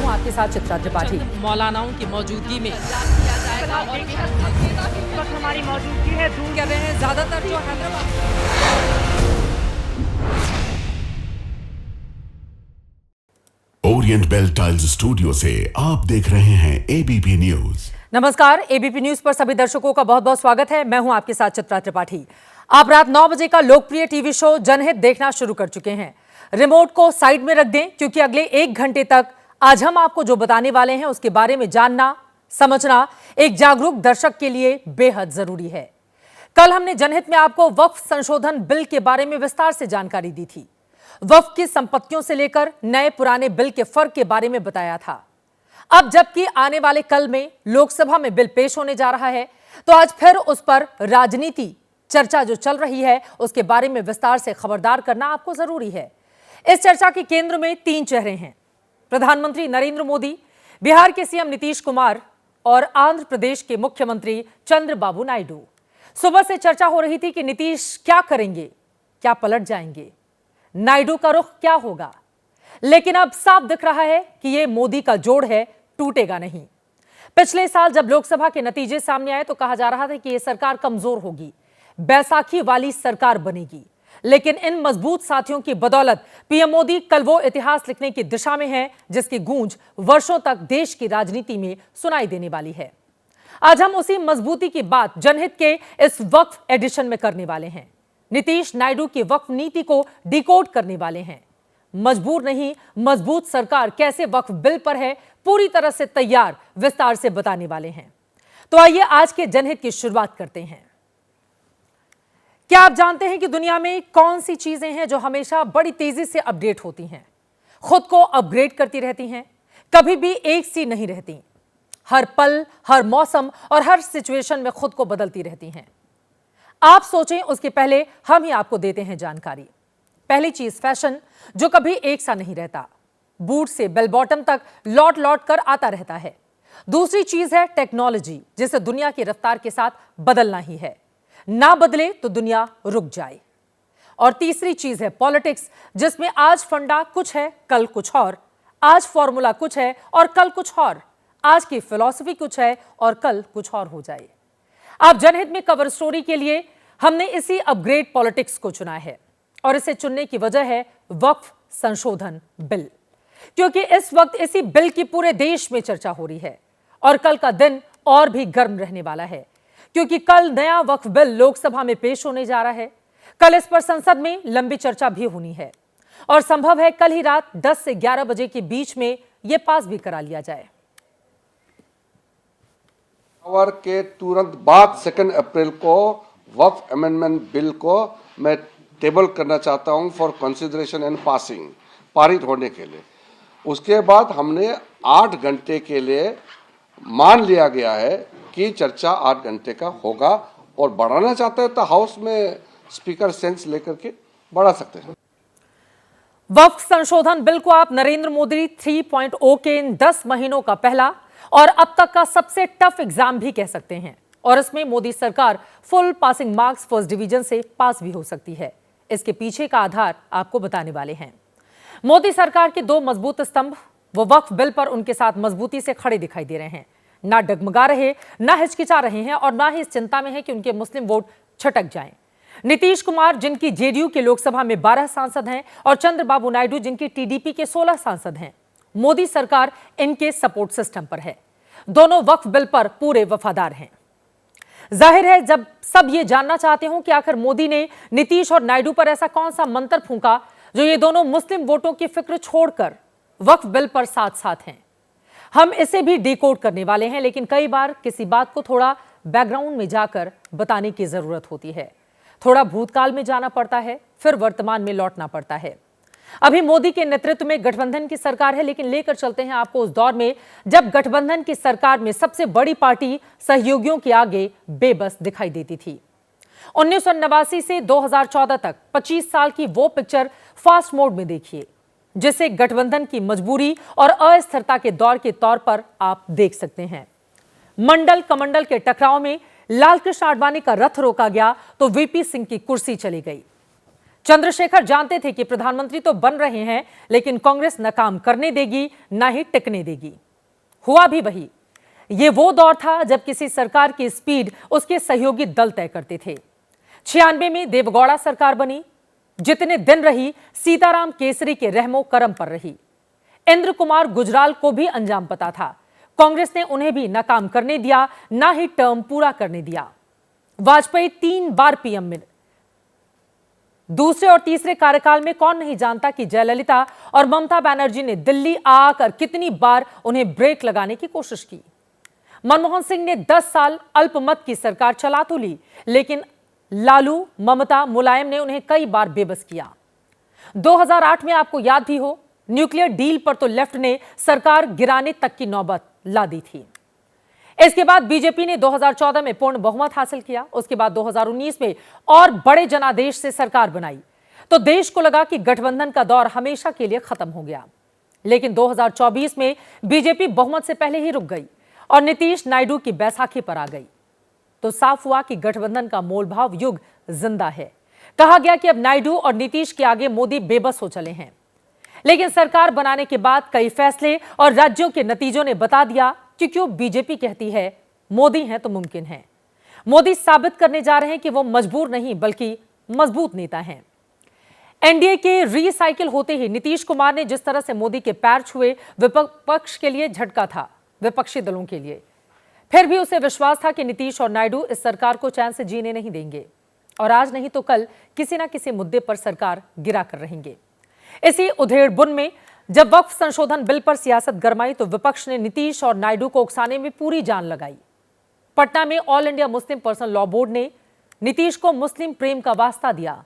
हूँ आपके साथ चित्रा त्रिपाठी। मौलानाओं की मौजूदगी में हमारी मौजूदगी है दूर कर रहे हैं ज्यादातर जो Hyderabad. Orient Bell Tiles studio से आप देख रहे हैं एबीपी न्यूज। नमस्कार, एबीपी न्यूज पर सभी दर्शकों का बहुत बहुत स्वागत है। मैं हूं आपके साथ चित्रा त्रिपाठी। आप रात 9 बजे का लोकप्रिय टीवी शो जनहित देखना शुरू कर चुके हैं। रिमोट को साइड में रख दें, क्योंकि अगले 1 घंटे तक आज हम आपको जो बताने वाले हैं उसके बारे में जानना समझना एक जागरूक दर्शक के लिए बेहद जरूरी है। कल हमने जनहित में आपको वक्फ संशोधन बिल के बारे में विस्तार से जानकारी दी थी। वक्फ की संपत्तियों से लेकर नए पुराने बिल के फर्क के बारे में बताया था। अब जबकि आने वाले कल में लोकसभा में बिल पेश होने जा रहा है, तो आज फिर उस पर राजनीति चर्चा जो चल रही है उसके बारे में विस्तार से खबरदार करना आपको जरूरी है। इस चर्चा के केंद्र में 3 चेहरे हैं: प्रधानमंत्री नरेंद्र मोदी, बिहार के सीएम नीतीश कुमार और आंध्र प्रदेश के मुख्यमंत्री चंद्रबाबू नायडू। सुबह से चर्चा हो रही थी कि नीतीश क्या करेंगे, क्या पलट जाएंगे, नायडू का रुख क्या होगा। लेकिन अब साफ दिख रहा है कि यह मोदी का जोड़ है, टूटेगा नहीं। पिछले साल जब लोकसभा के नतीजे सामने आए तो कहा जा रहा था कि यह सरकार कमजोर होगी, बैसाखी वाली सरकार बनेगी। लेकिन इन मजबूत साथियों की बदौलत पीएम मोदी कल वो इतिहास लिखने की दिशा में है जिसकी गूंज वर्षों तक देश की राजनीति में सुनाई देने वाली है। आज हम उसी मजबूती की बात जनहित के इस वक्फ एडिशन में करने वाले हैं। नीतीश नायडू की वक्फ नीति को डिकोड करने वाले हैं। मजबूर नहीं, मजबूत सरकार कैसे वक्फ बिल पर है, पूरी तरह से तैयार, विस्तार से बताने वाले हैं। तो आइए आज के जनहित की शुरुआत करते हैं। क्या आप जानते हैं कि दुनिया में कौन सी चीजें हैं जो हमेशा बड़ी तेजी से अपडेट होती हैं, खुद को अपग्रेड करती रहती हैं, कभी भी एक सी नहीं रहती, हर पल, हर मौसम और हर सिचुएशन में खुद को बदलती रहती हैं? आप सोचें उसके पहले हम ही आपको देते हैं जानकारी। पहली चीज फैशन, जो कभी एक सा नहीं रहता, बूट से बेल बॉटम तक लौट लौट कर आता रहता है। दूसरी चीज है टेक्नोलॉजी, जिसे दुनिया की रफ्तार के साथ बदलना ही है, ना बदले तो दुनिया रुक जाए। और तीसरी चीज है पॉलिटिक्स, जिसमें आज फंडा कुछ है, कल कुछ और, आज फॉर्मूला कुछ है और कल कुछ और, आज की फिलॉसफी कुछ है और कल कुछ और हो जाए। आप जनहित में कवर स्टोरी के लिए हमने इसी अपग्रेड पॉलिटिक्स को चुना है, और इसे चुनने की वजह है वक्फ संशोधन बिल, क्योंकि इस वक्त इसी बिल की पूरे देश में चर्चा हो रही है। और कल का दिन और भी गर्म रहने वाला है, क्योंकि कल नया वक्फ बिल लोकसभा में पेश होने जा रहा है। कल इस पर संसद में लंबी चर्चा भी होनी है, और संभव है कल ही रात 10 से 11 बजे के बीच में यह पास भी करा लिया जाए। आवर के तुरंत बाद 2 अप्रैल को वक्फ अमेंडमेंट बिल को मैं टेबल करना चाहता हूं फॉर कंसिडरेशन एंड पासिंग, पारित होने के लिए। उसके बाद हमने 8 घंटे के लिए मान लिया गया है कि चर्चा 8 घंटे का होगा, और बढ़ाना चाहते हैं तो हाउस में स्पीकर सेंस लेकर के बढ़ा सकते हैं। वक्फ संशोधन बिल को आप नरेंद्र मोदी 3.0 के इन 10 महीनों का पहला और अब तक का सबसे टफ एग्जाम भी कह सकते हैं। और इसमें मोदी सरकार full passing marks first division से पास भी हो सकती है। इसके पीछे का आधार आपको बताने वाले हैं। मोदी सरकार के 2 मजबूत स्तंभ वो वक्फ बिल पर उनके साथ मजबूती से खड़े दिखाई दे रहे हैं, ना डगमगा रहे, ना हिचकिचा रहे हैं, और ना ही इस चिंता में है कि उनके मुस्लिम वोट छटक जाएं। नीतीश कुमार, जिनकी जेडीयू के लोकसभा में 12 सांसद हैं, और चंद्रबाबू नायडू, जिनकी टीडीपी के 16 सांसद हैं। मोदी सरकार इनके सपोर्ट सिस्टम पर है। दोनों वक्फ बिल पर पूरे वफादार हैं। जाहिर है, जब सब ये जानना चाहते हो कि आखिर मोदी ने नीतीश और नायडू पर ऐसा कौन सा मंत्र फूंका जो ये दोनों मुस्लिम वोटों की फिक्र छोड़कर वक्फ बिल पर साथ साथ हैं, हम इसे भी डिकोड करने वाले हैं। लेकिन कई बार किसी बात को थोड़ा बैकग्राउंड में जाकर बताने की जरूरत होती है। थोड़ा भूतकाल में जाना पड़ता है, फिर वर्तमान में लौटना पड़ता है। अभी मोदी के नेतृत्व में गठबंधन की सरकार है, लेकिन लेकर चलते हैं आपको उस दौर में जब गठबंधन की सरकार में सबसे बड़ी पार्टी सहयोगियों के आगे बेबस दिखाई देती थी। 1989 से 2014 तक 25 साल की वो पिक्चर फास्ट मोड में देखिए, जिसे गठबंधन की मजबूरी और अस्थिरता के दौर के तौर पर आप देख सकते हैं। मंडल कमंडल के टकराव में लालकृष्ण आडवाणी का रथ रोका गया तो वीपी सिंह की कुर्सी चली गई। चंद्रशेखर जानते थे कि प्रधानमंत्री तो बन रहे हैं, लेकिन कांग्रेस न काम करने देगी न ही टिकने देगी। हुआ भी वही। ये वो दौर था जब किसी सरकार की स्पीड उसके सहयोगी दल तय करते थे। 96 में देवगौड़ा सरकार बनी, जितने दिन रही सीताराम केसरी के रहमो करम पर रही। इंद्र कुमार गुजराल को भी अंजाम पता था। कांग्रेस ने उन्हें भी न काम करने दिया न ही टर्म पूरा करने दिया। वाजपेयी 3 बार पीएम में, दूसरे और तीसरे कार्यकाल में कौन नहीं जानता कि जयललिता और ममता बनर्जी ने दिल्ली आकर कितनी बार उन्हें ब्रेक लगाने की कोशिश की। मनमोहन सिंह ने 10 साल अल्पमत की सरकार चला तो ली, लेकिन लालू, ममता, मुलायम ने उन्हें कई बार बेबस किया। 2008 में आपको याद भी हो, न्यूक्लियर डील पर तो लेफ्ट ने सरकार गिराने तक की नौबत ला दी थी। इसके बाद बीजेपी ने 2014 में पूर्ण बहुमत हासिल किया। उसके बाद 2019 में और बड़े जनादेश से सरकार बनाई तो देश को लगा कि गठबंधन का दौर हमेशा के लिए खत्म हो गया। लेकिन 2024 में बीजेपी बहुमत से पहले ही रुक गई और नीतीश नायडू की बैसाखी पर आ गई तो साफ हुआ कि गठबंधन का मोलभाव युग जिंदा है। कहा गया कि अब नायडू और नीतीश के आगे मोदी बेबस हो चले हैं। लेकिन सरकार बनाने के बाद कई फैसले और राज्यों के नतीजों ने बता दिया कि क्यों बीजेपी कहती है मोदी हैं तो मुमकिन है। मोदी साबित करने जा रहे हैं कि वो मजबूर नहीं बल्कि मजबूत नेता हैं। एनडीए के रीसाइकिल होते ही नीतीश कुमार ने जिस तरह से मोदी के पैर छुए, विपक्ष के लिए झटका था, विपक्षी दलों के लिए। फिर भी उसे विश्वास था कि नीतीश और नायडू इस सरकार को चैन से जीने नहीं देंगे और आज नहीं तो कल किसी ना किसी मुद्दे पर सरकार गिरा कर रहेंगे। इसी उधेड़बुन में जब वक्फ संशोधन बिल पर सियासत गरमाई तो विपक्ष ने नीतीश और नायडू को उकसाने में पूरी जान लगाई। पटना में all India Muslim personal law board ने नीतीश को मुस्लिम प्रेम का वास्ता दिया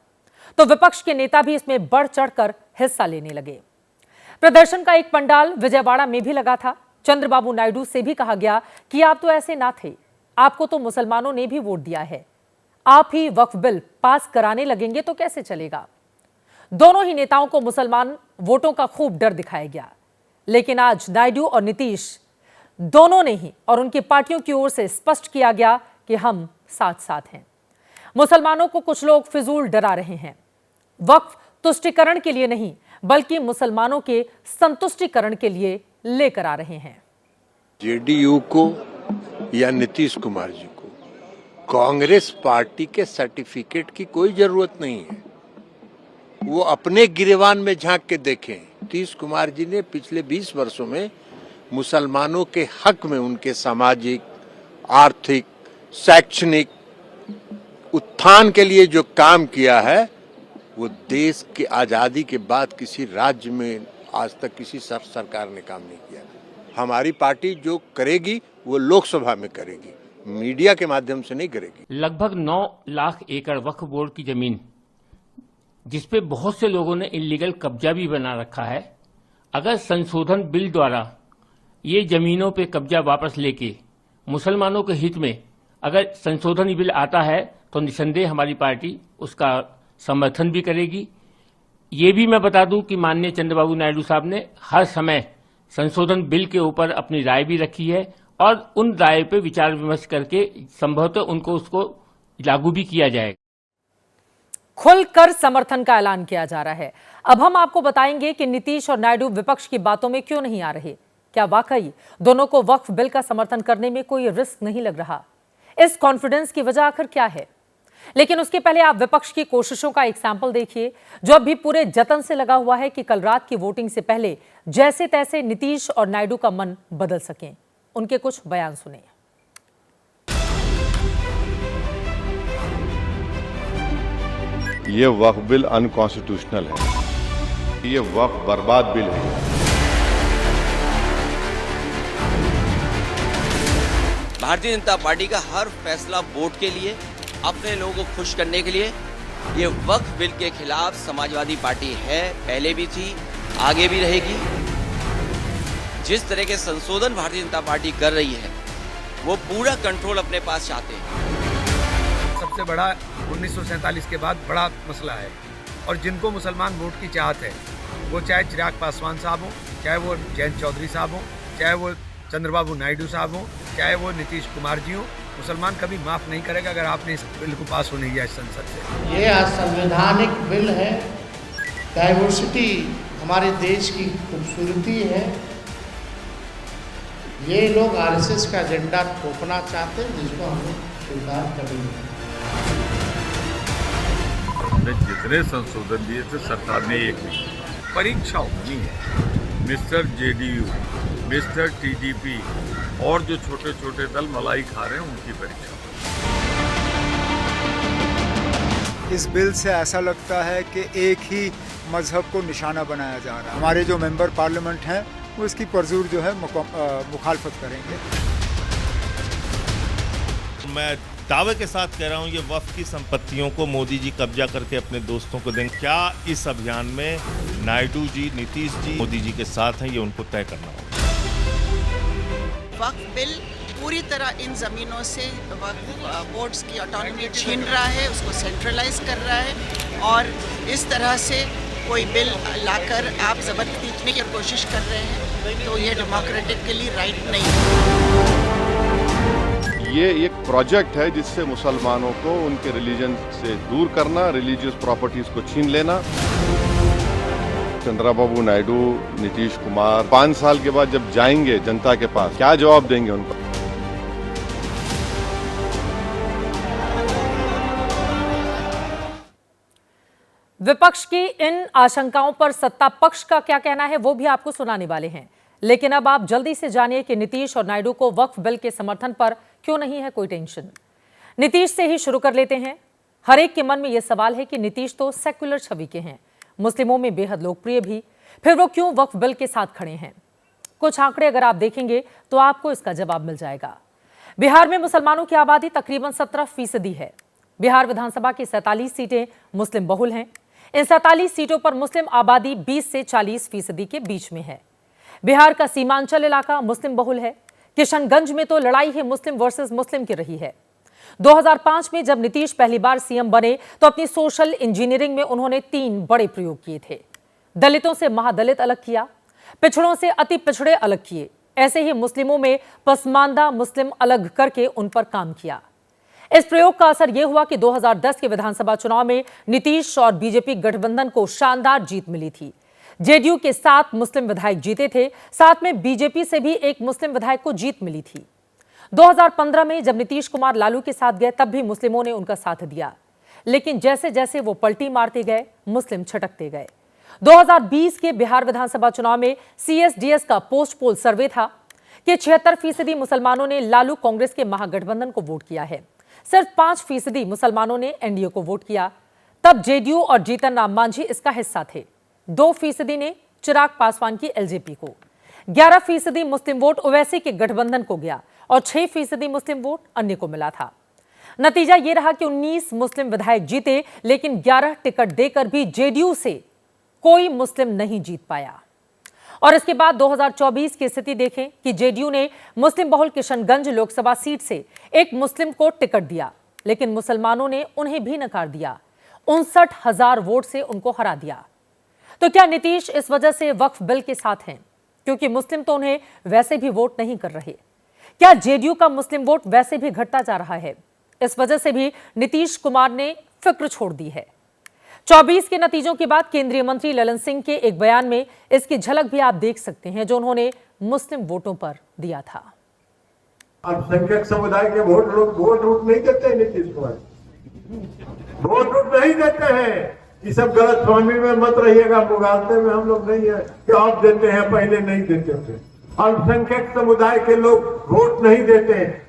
तो विपक्ष के नेता भी इसमें बढ़ चढ़कर हिस्सा लेने लगे। प्रदर्शन का एक पंडाल विजयवाड़ा में भी लगा था। चंद्रबाबू नायडू से भी कहा गया कि आप तो ऐसे ना थे, आपको तो मुसलमानों ने भी वोट दिया है, आप ही वक्फ बिल पास कराने लगेंगे तो कैसे चलेगा। दोनों ही नेताओं को मुसलमान वोटों का खूब डर दिखाया गया। लेकिन आज नायडू और नीतीश दोनों ने ही और उनकी पार्टियों की ओर से स्पष्ट किया गया कि हम साथ साथ हैं। मुसलमानों को कुछ लोग फिजूल डरा रहे हैं। वक्फ तुष्टिकरण के लिए नहीं बल्कि मुसलमानों के संतुष्टिकरण के लिए लेकर आ रहे हैं। जेडीयू को या नीतीश कुमार जी को कांग्रेस पार्टी के सर्टिफिकेट की कोई जरूरत नहीं है। वो अपने गिरेबान में झांक के देखें। नीतीश कुमार जी ने पिछले 20 वर्षों में मुसलमानों के हक में उनके सामाजिक, आर्थिक, शैक्षणिक उत्थान के लिए जो काम किया है वो देश की आजादी के बाद किसी राज्य में आज तक किसी सरकार ने काम नहीं किया। हमारी पार्टी जो करेगी वो लोकसभा में करेगी, मीडिया के माध्यम से नहीं करेगी। लगभग 9 लाख एकड़ वक्फ बोर्ड की जमीन जिसपे बहुत से लोगों ने इलीगल कब्जा भी बना रखा है, अगर संशोधन बिल द्वारा ये जमीनों पे कब्जा वापस लेके मुसलमानों के हित में अगर संशोधन बिल आता है तो निसंदेह हमारी पार्टी उसका समर्थन भी करेगी। ये भी मैं बता दूं कि माननीय चंद्रबाबू नायडू साहब ने हर समय संशोधन बिल के ऊपर अपनी राय भी रखी है और उन राय पे विचार विमर्श करके संभवतः उनको उसको लागू भी किया जाएगा। खुलकर समर्थन का ऐलान किया जा रहा है। अब हम आपको बताएंगे कि नीतीश और नायडू विपक्ष की बातों में क्यों नहीं आ रहे। क्या वाकई दोनों को वक्फ बिल का समर्थन करने में कोई रिस्क नहीं लग रहा? इस कॉन्फिडेंस की वजह आखिर क्या है? लेकिन उसके पहले आप विपक्ष की कोशिशों का एक सैंपल देखिए, जो अब भी पूरे जतन से लगा हुआ है कि कल रात की वोटिंग से पहले जैसे तैसे नीतीश और नायडू का मन बदल सकें। उनके कुछ बयान सुने। ये वक्फ बिल अनकॉन्स्टिट्यूशनल है, ये वक्फ बर्बाद बिल है। भारतीय जनता पार्टी का हर फैसला वोट के लिए, अपने लोगों को खुश करने के लिए। ये वक्फ बिल के खिलाफ समाजवादी पार्टी है, पहले भी थी, आगे भी रहेगी। जिस तरह के संशोधन भारतीय जनता पार्टी कर रही है वो पूरा कंट्रोल अपने पास चाहते हैं। सबसे बड़ा 1947 के बाद बड़ा मसला है और जिनको मुसलमान वोट की चाहत है, वो चाहे चिराग पासवान साहब हो, चाहे वो जयंत चौधरी साहब हो, चाहे वो चंद्रबाबू नायडू साहब हो, चाहे वो नीतीश कुमार जी हो, मुसलमान कभी माफ़ नहीं करेगा अगर आपने इस बिल को पास होने दिया इस संसद से। ये असंवैधानिक बिल है। डाइवर्सिटी हमारे देश की खूबसूरती है। ये लोग आरएसएस का एजेंडा थोपना चाहते हैं, जिसको हम लोग स्वीकार करेंगे। हमने जितने संशोधन दिए थे सरकार ने एक भी परीक्षा होनी है। मिस्टर जेडीयू, मिस्टर टीडीपी और जो छोटे छोटे दल मलाई खा रहे हैं उनकी परीक्षा। इस बिल से ऐसा लगता है कि एक ही मजहब को निशाना बनाया जा रहा है। हमारे जो मेंबर पार्लियामेंट हैं वो इसकी परजूर जो है मुखालफत करेंगे। मैं दावे के साथ कह रहा हूं, ये वक्फ की संपत्तियों को मोदी जी कब्जा करके अपने दोस्तों को देंगे। क्या इस अभियान में नायडू जी, नीतीश जी मोदी जी के साथ हैं, ये उनको तय करना होगा। वक्फ बिल पूरी तरह इन ज़मीनों से वक्फ बोर्ड्स की ऑटोनॉमी छीन रहा है, उसको सेंट्रलाइज कर रहा है और इस तरह से कोई बिल लाकर आप ज़बरदस्ती खींचने की कोशिश कर रहे हैं, तो ये डेमोक्रेटिकली राइट नहीं है। ये एक प्रोजेक्ट है जिससे मुसलमानों को उनके रिलीजन से दूर करना, रिलीजियस प्रॉपर्टीज को छीन लेना। चंद्रबाबू नायडू, नीतीश कुमार 5 साल के बाद जब जाएंगे जनता के पास, क्या जवाब देंगे उनको? विपक्ष की इन आशंकाओं पर सत्ता पक्ष का क्या कहना है वो भी आपको सुनाने वाले हैं, लेकिन अब आप जल्दी से जानिए कि नीतीश और नायडू को वक्फ बिल के समर्थन पर क्यों नहीं है कोई टेंशन। नीतीश से ही शुरू कर लेते हैं। हर एक के मन में यह सवाल है कि नीतीश तो सेक्युलर छवि के हैं, मुस्लिमों में बेहद लोकप्रिय भी, फिर वो क्यों वक्फ बिल के साथ खड़े हैं? कुछ आंकड़े अगर आप देखेंगे तो आपको इसका जवाब मिल जाएगा। बिहार में मुसलमानों की आबादी तकरीबन 17% है। बिहार विधानसभा की 47 सीटें मुस्लिम बहुल हैं। इन 47 सीटों पर मुस्लिम आबादी 20 से 40% के बीच में है। बिहार का सीमांचल इलाका मुस्लिम बहुल है। किशनगंज में तो लड़ाई ही मुस्लिम वर्सेस मुस्लिम की रही है। 2005 में जब नीतीश पहली बार सीएम बने तो अपनी सोशल इंजीनियरिंग में उन्होंने 3 बड़े प्रयोग किए थे। दलितों से महादलित अलग किया, पिछड़ों से अति पिछड़े अलग किए, ऐसे ही मुस्लिमों में पसमानदा मुस्लिम अलग करके उन पर काम किया। इस प्रयोग का असर यह हुआ कि 2010 के विधानसभा चुनाव में नीतीश और बीजेपी गठबंधन को शानदार जीत मिली थी। जेडीयू के 7 मुस्लिम विधायक जीते थे, साथ में बीजेपी से भी 1 मुस्लिम विधायक को जीत मिली थी। 2015 में जब नीतीश कुमार लालू के साथ गए तब भी मुस्लिमों ने उनका साथ दिया, लेकिन जैसे जैसे वो पलटी मारते गए मुस्लिम छटकते गए। 2020 के बिहार विधानसभा चुनाव में CSDS का पोस्ट पोल सर्वे था कि 76% मुसलमानों ने लालू कांग्रेस के महागठबंधन को वोट किया है, सिर्फ 5% मुसलमानों ने एनडीए को वोट किया। तब जेडीयू और जीतन राम मांझी इसका हिस्सा थे। 2% ने चिराग पासवान की एलजेपी को, 11% मुस्लिम वोट ओवैसी के गठबंधन को गया और 6% मुस्लिम वोट अन्य को मिला था। नतीजा यह रहा कि 19 मुस्लिम विधायक जीते, लेकिन 11 टिकट देकर भी जेडीयू से कोई मुस्लिम नहीं जीत पाया। और इसके बाद 2024 की स्थिति देखें कि जेडीयू ने मुस्लिम बहुल किशनगंज लोकसभा सीट से 1 मुस्लिम को टिकट दिया, लेकिन मुसलमानों ने उन्हें भी नकार दिया। 59,000 वोट से उनको हरा दिया। तो क्या नीतीश इस वजह से वक्फ बिल के साथ हैं क्योंकि मुस्लिम तो उन्हें वैसे भी वोट नहीं कर रहे? क्या जेडीयू का मुस्लिम वोट वैसे भी घटता जा रहा है? इस वजह से भी नीतीश कुमार ने फिक्र छोड़ दी है। 24 के नतीजों के बाद केंद्रीय मंत्री ललन सिंह के एक बयान में इसकी झलक भी आप देख सकते हैं, जो उन्होंने मुस्लिम वोटों पर दिया था। अल्पसंख्यक समुदाय के वोट रूट नहीं देते हैं नीतीश कुमार, वोट रूट नहीं देते हैं। ये सब गलत फहमी में मत रहिएगा, मुगालते में हम लोग नहीं है कि आप देते हैं, पहले नहीं देते थे। अल्पसंख्यक समुदाय के लोग वोट नहीं देते हैं।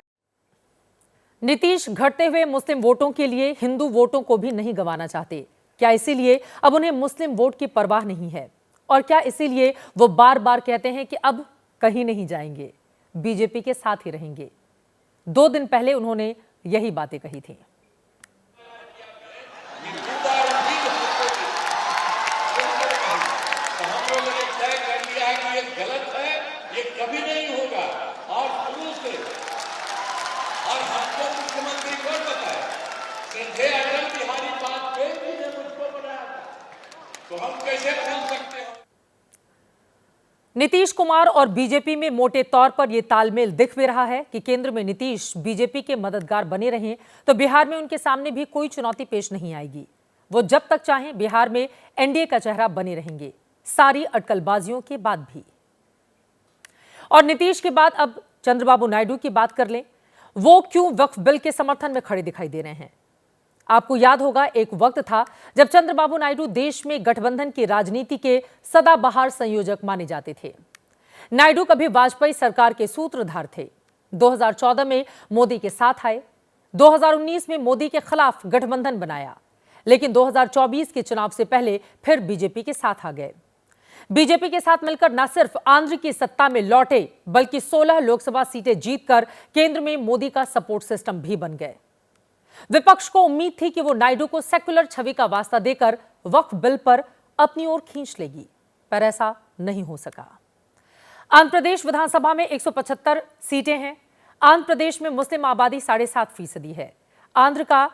नीतीश घटते हुए मुस्लिम वोटों के लिए हिंदू वोटों को भी नहीं गंवाना चाहते। क्या इसीलिए अब उन्हें मुस्लिम वोट की परवाह नहीं है? और क्या इसीलिए वो बार बार कहते हैं कि अब कहीं नहीं जाएंगे, बीजेपी के साथ ही रहेंगे? 2 दिन पहले उन्होंने यही बातें कही थी। नीतीश कुमार और बीजेपी में मोटे तौर पर यह तालमेल दिख भी रहा है कि केंद्र में नीतीश बीजेपी के मददगार बने रहें तो बिहार में उनके सामने भी कोई चुनौती पेश नहीं आएगी। वो जब तक चाहें बिहार में एनडीए का चेहरा बने रहेंगे, सारी अटकलबाजियों के बाद भी। और नीतीश के बाद अब चंद्रबाबू नायडू की बात कर लें। वो क्यों वक्फ बिल के समर्थन में खड़े दिखाई दे रहे हैं? आपको याद होगा, एक वक्त था जब चंद्रबाबू नायडू देश में गठबंधन की राजनीति के सदाबहार संयोजक माने जाते थे। नायडू कभी वाजपेयी सरकार के सूत्रधार थे। 2014 में मोदी के साथ आए, 2019 में मोदी के खिलाफ गठबंधन बनाया, लेकिन 2024 के चुनाव से पहले फिर बीजेपी के साथ आ गए। बीजेपी के साथ मिलकर न सिर्फ आंध्र की सत्ता में लौटे, बल्कि 16 लोकसभा सीटें जीतकर केंद्र में मोदी का सपोर्ट सिस्टम भी बन गए। विपक्ष को उम्मीद थी कि वो नायडू को सेक्युलर छवि का वास्ता देकर वक्फ बिल पर अपनी ओर खींच लेगी, पर ऐसा नहीं हो सका। आंध्र प्रदेश विधानसभा में 175 सीटें हैं। आंध्र प्रदेश में मुस्लिम आबादी 7.5% है। आंध्र का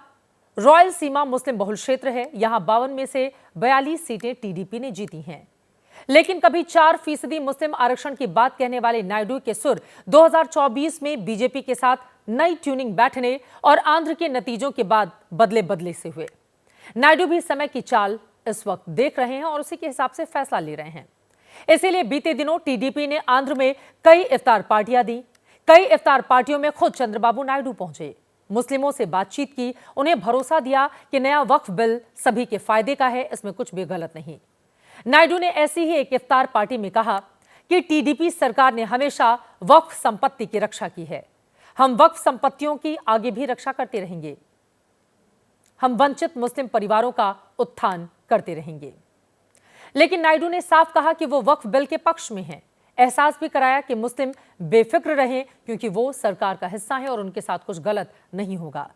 रॉयल सीमा मुस्लिम बहुल क्षेत्र है। यहां 52 में से 42 सीटें टीडीपी ने जीती हैं। लेकिन कभी 4% मुस्लिम आरक्षण की बात कहने वाले नायडू के सुर 2024 में बीजेपी के साथ नई ट्यूनिंग बैठने और आंध्र के नतीजों के बाद बदले बदले से हुए। नायडू भी समय की चाल इस वक्त देख रहे हैं और उसी के हिसाब से फैसला ले रहे हैं। इसीलिए बीते दिनों टीडीपी ने आंध्र में कई इफ्तार पार्टियां दी। कई इफ्तार पार्टियों में खुद चंद्रबाबू नायडू पहुंचे, मुस्लिमों से बातचीत की, उन्हें भरोसा दिया कि नया वक्फ बिल सभी के फायदे का है, इसमें कुछ भी गलत नहीं। नायडू ने ऐसी ही एक इफ्तार पार्टी में कहा कि टीडीपी सरकार ने हमेशा वक्फ संपत्ति की रक्षा की है। हम वक्फ संपत्तियों की आगे भी रक्षा करते रहेंगे। हम वंचित मुस्लिम परिवारों का उत्थान करते रहेंगे। लेकिन नायडू ने साफ कहा कि वो वक्फ बिल के पक्ष में हैं। एहसास भी कराया कि मुस्लिम बेफिक्र रहें क्योंकि वो सरकार का हिस्सा है और उनके साथ कुछ गलत नहीं होगा।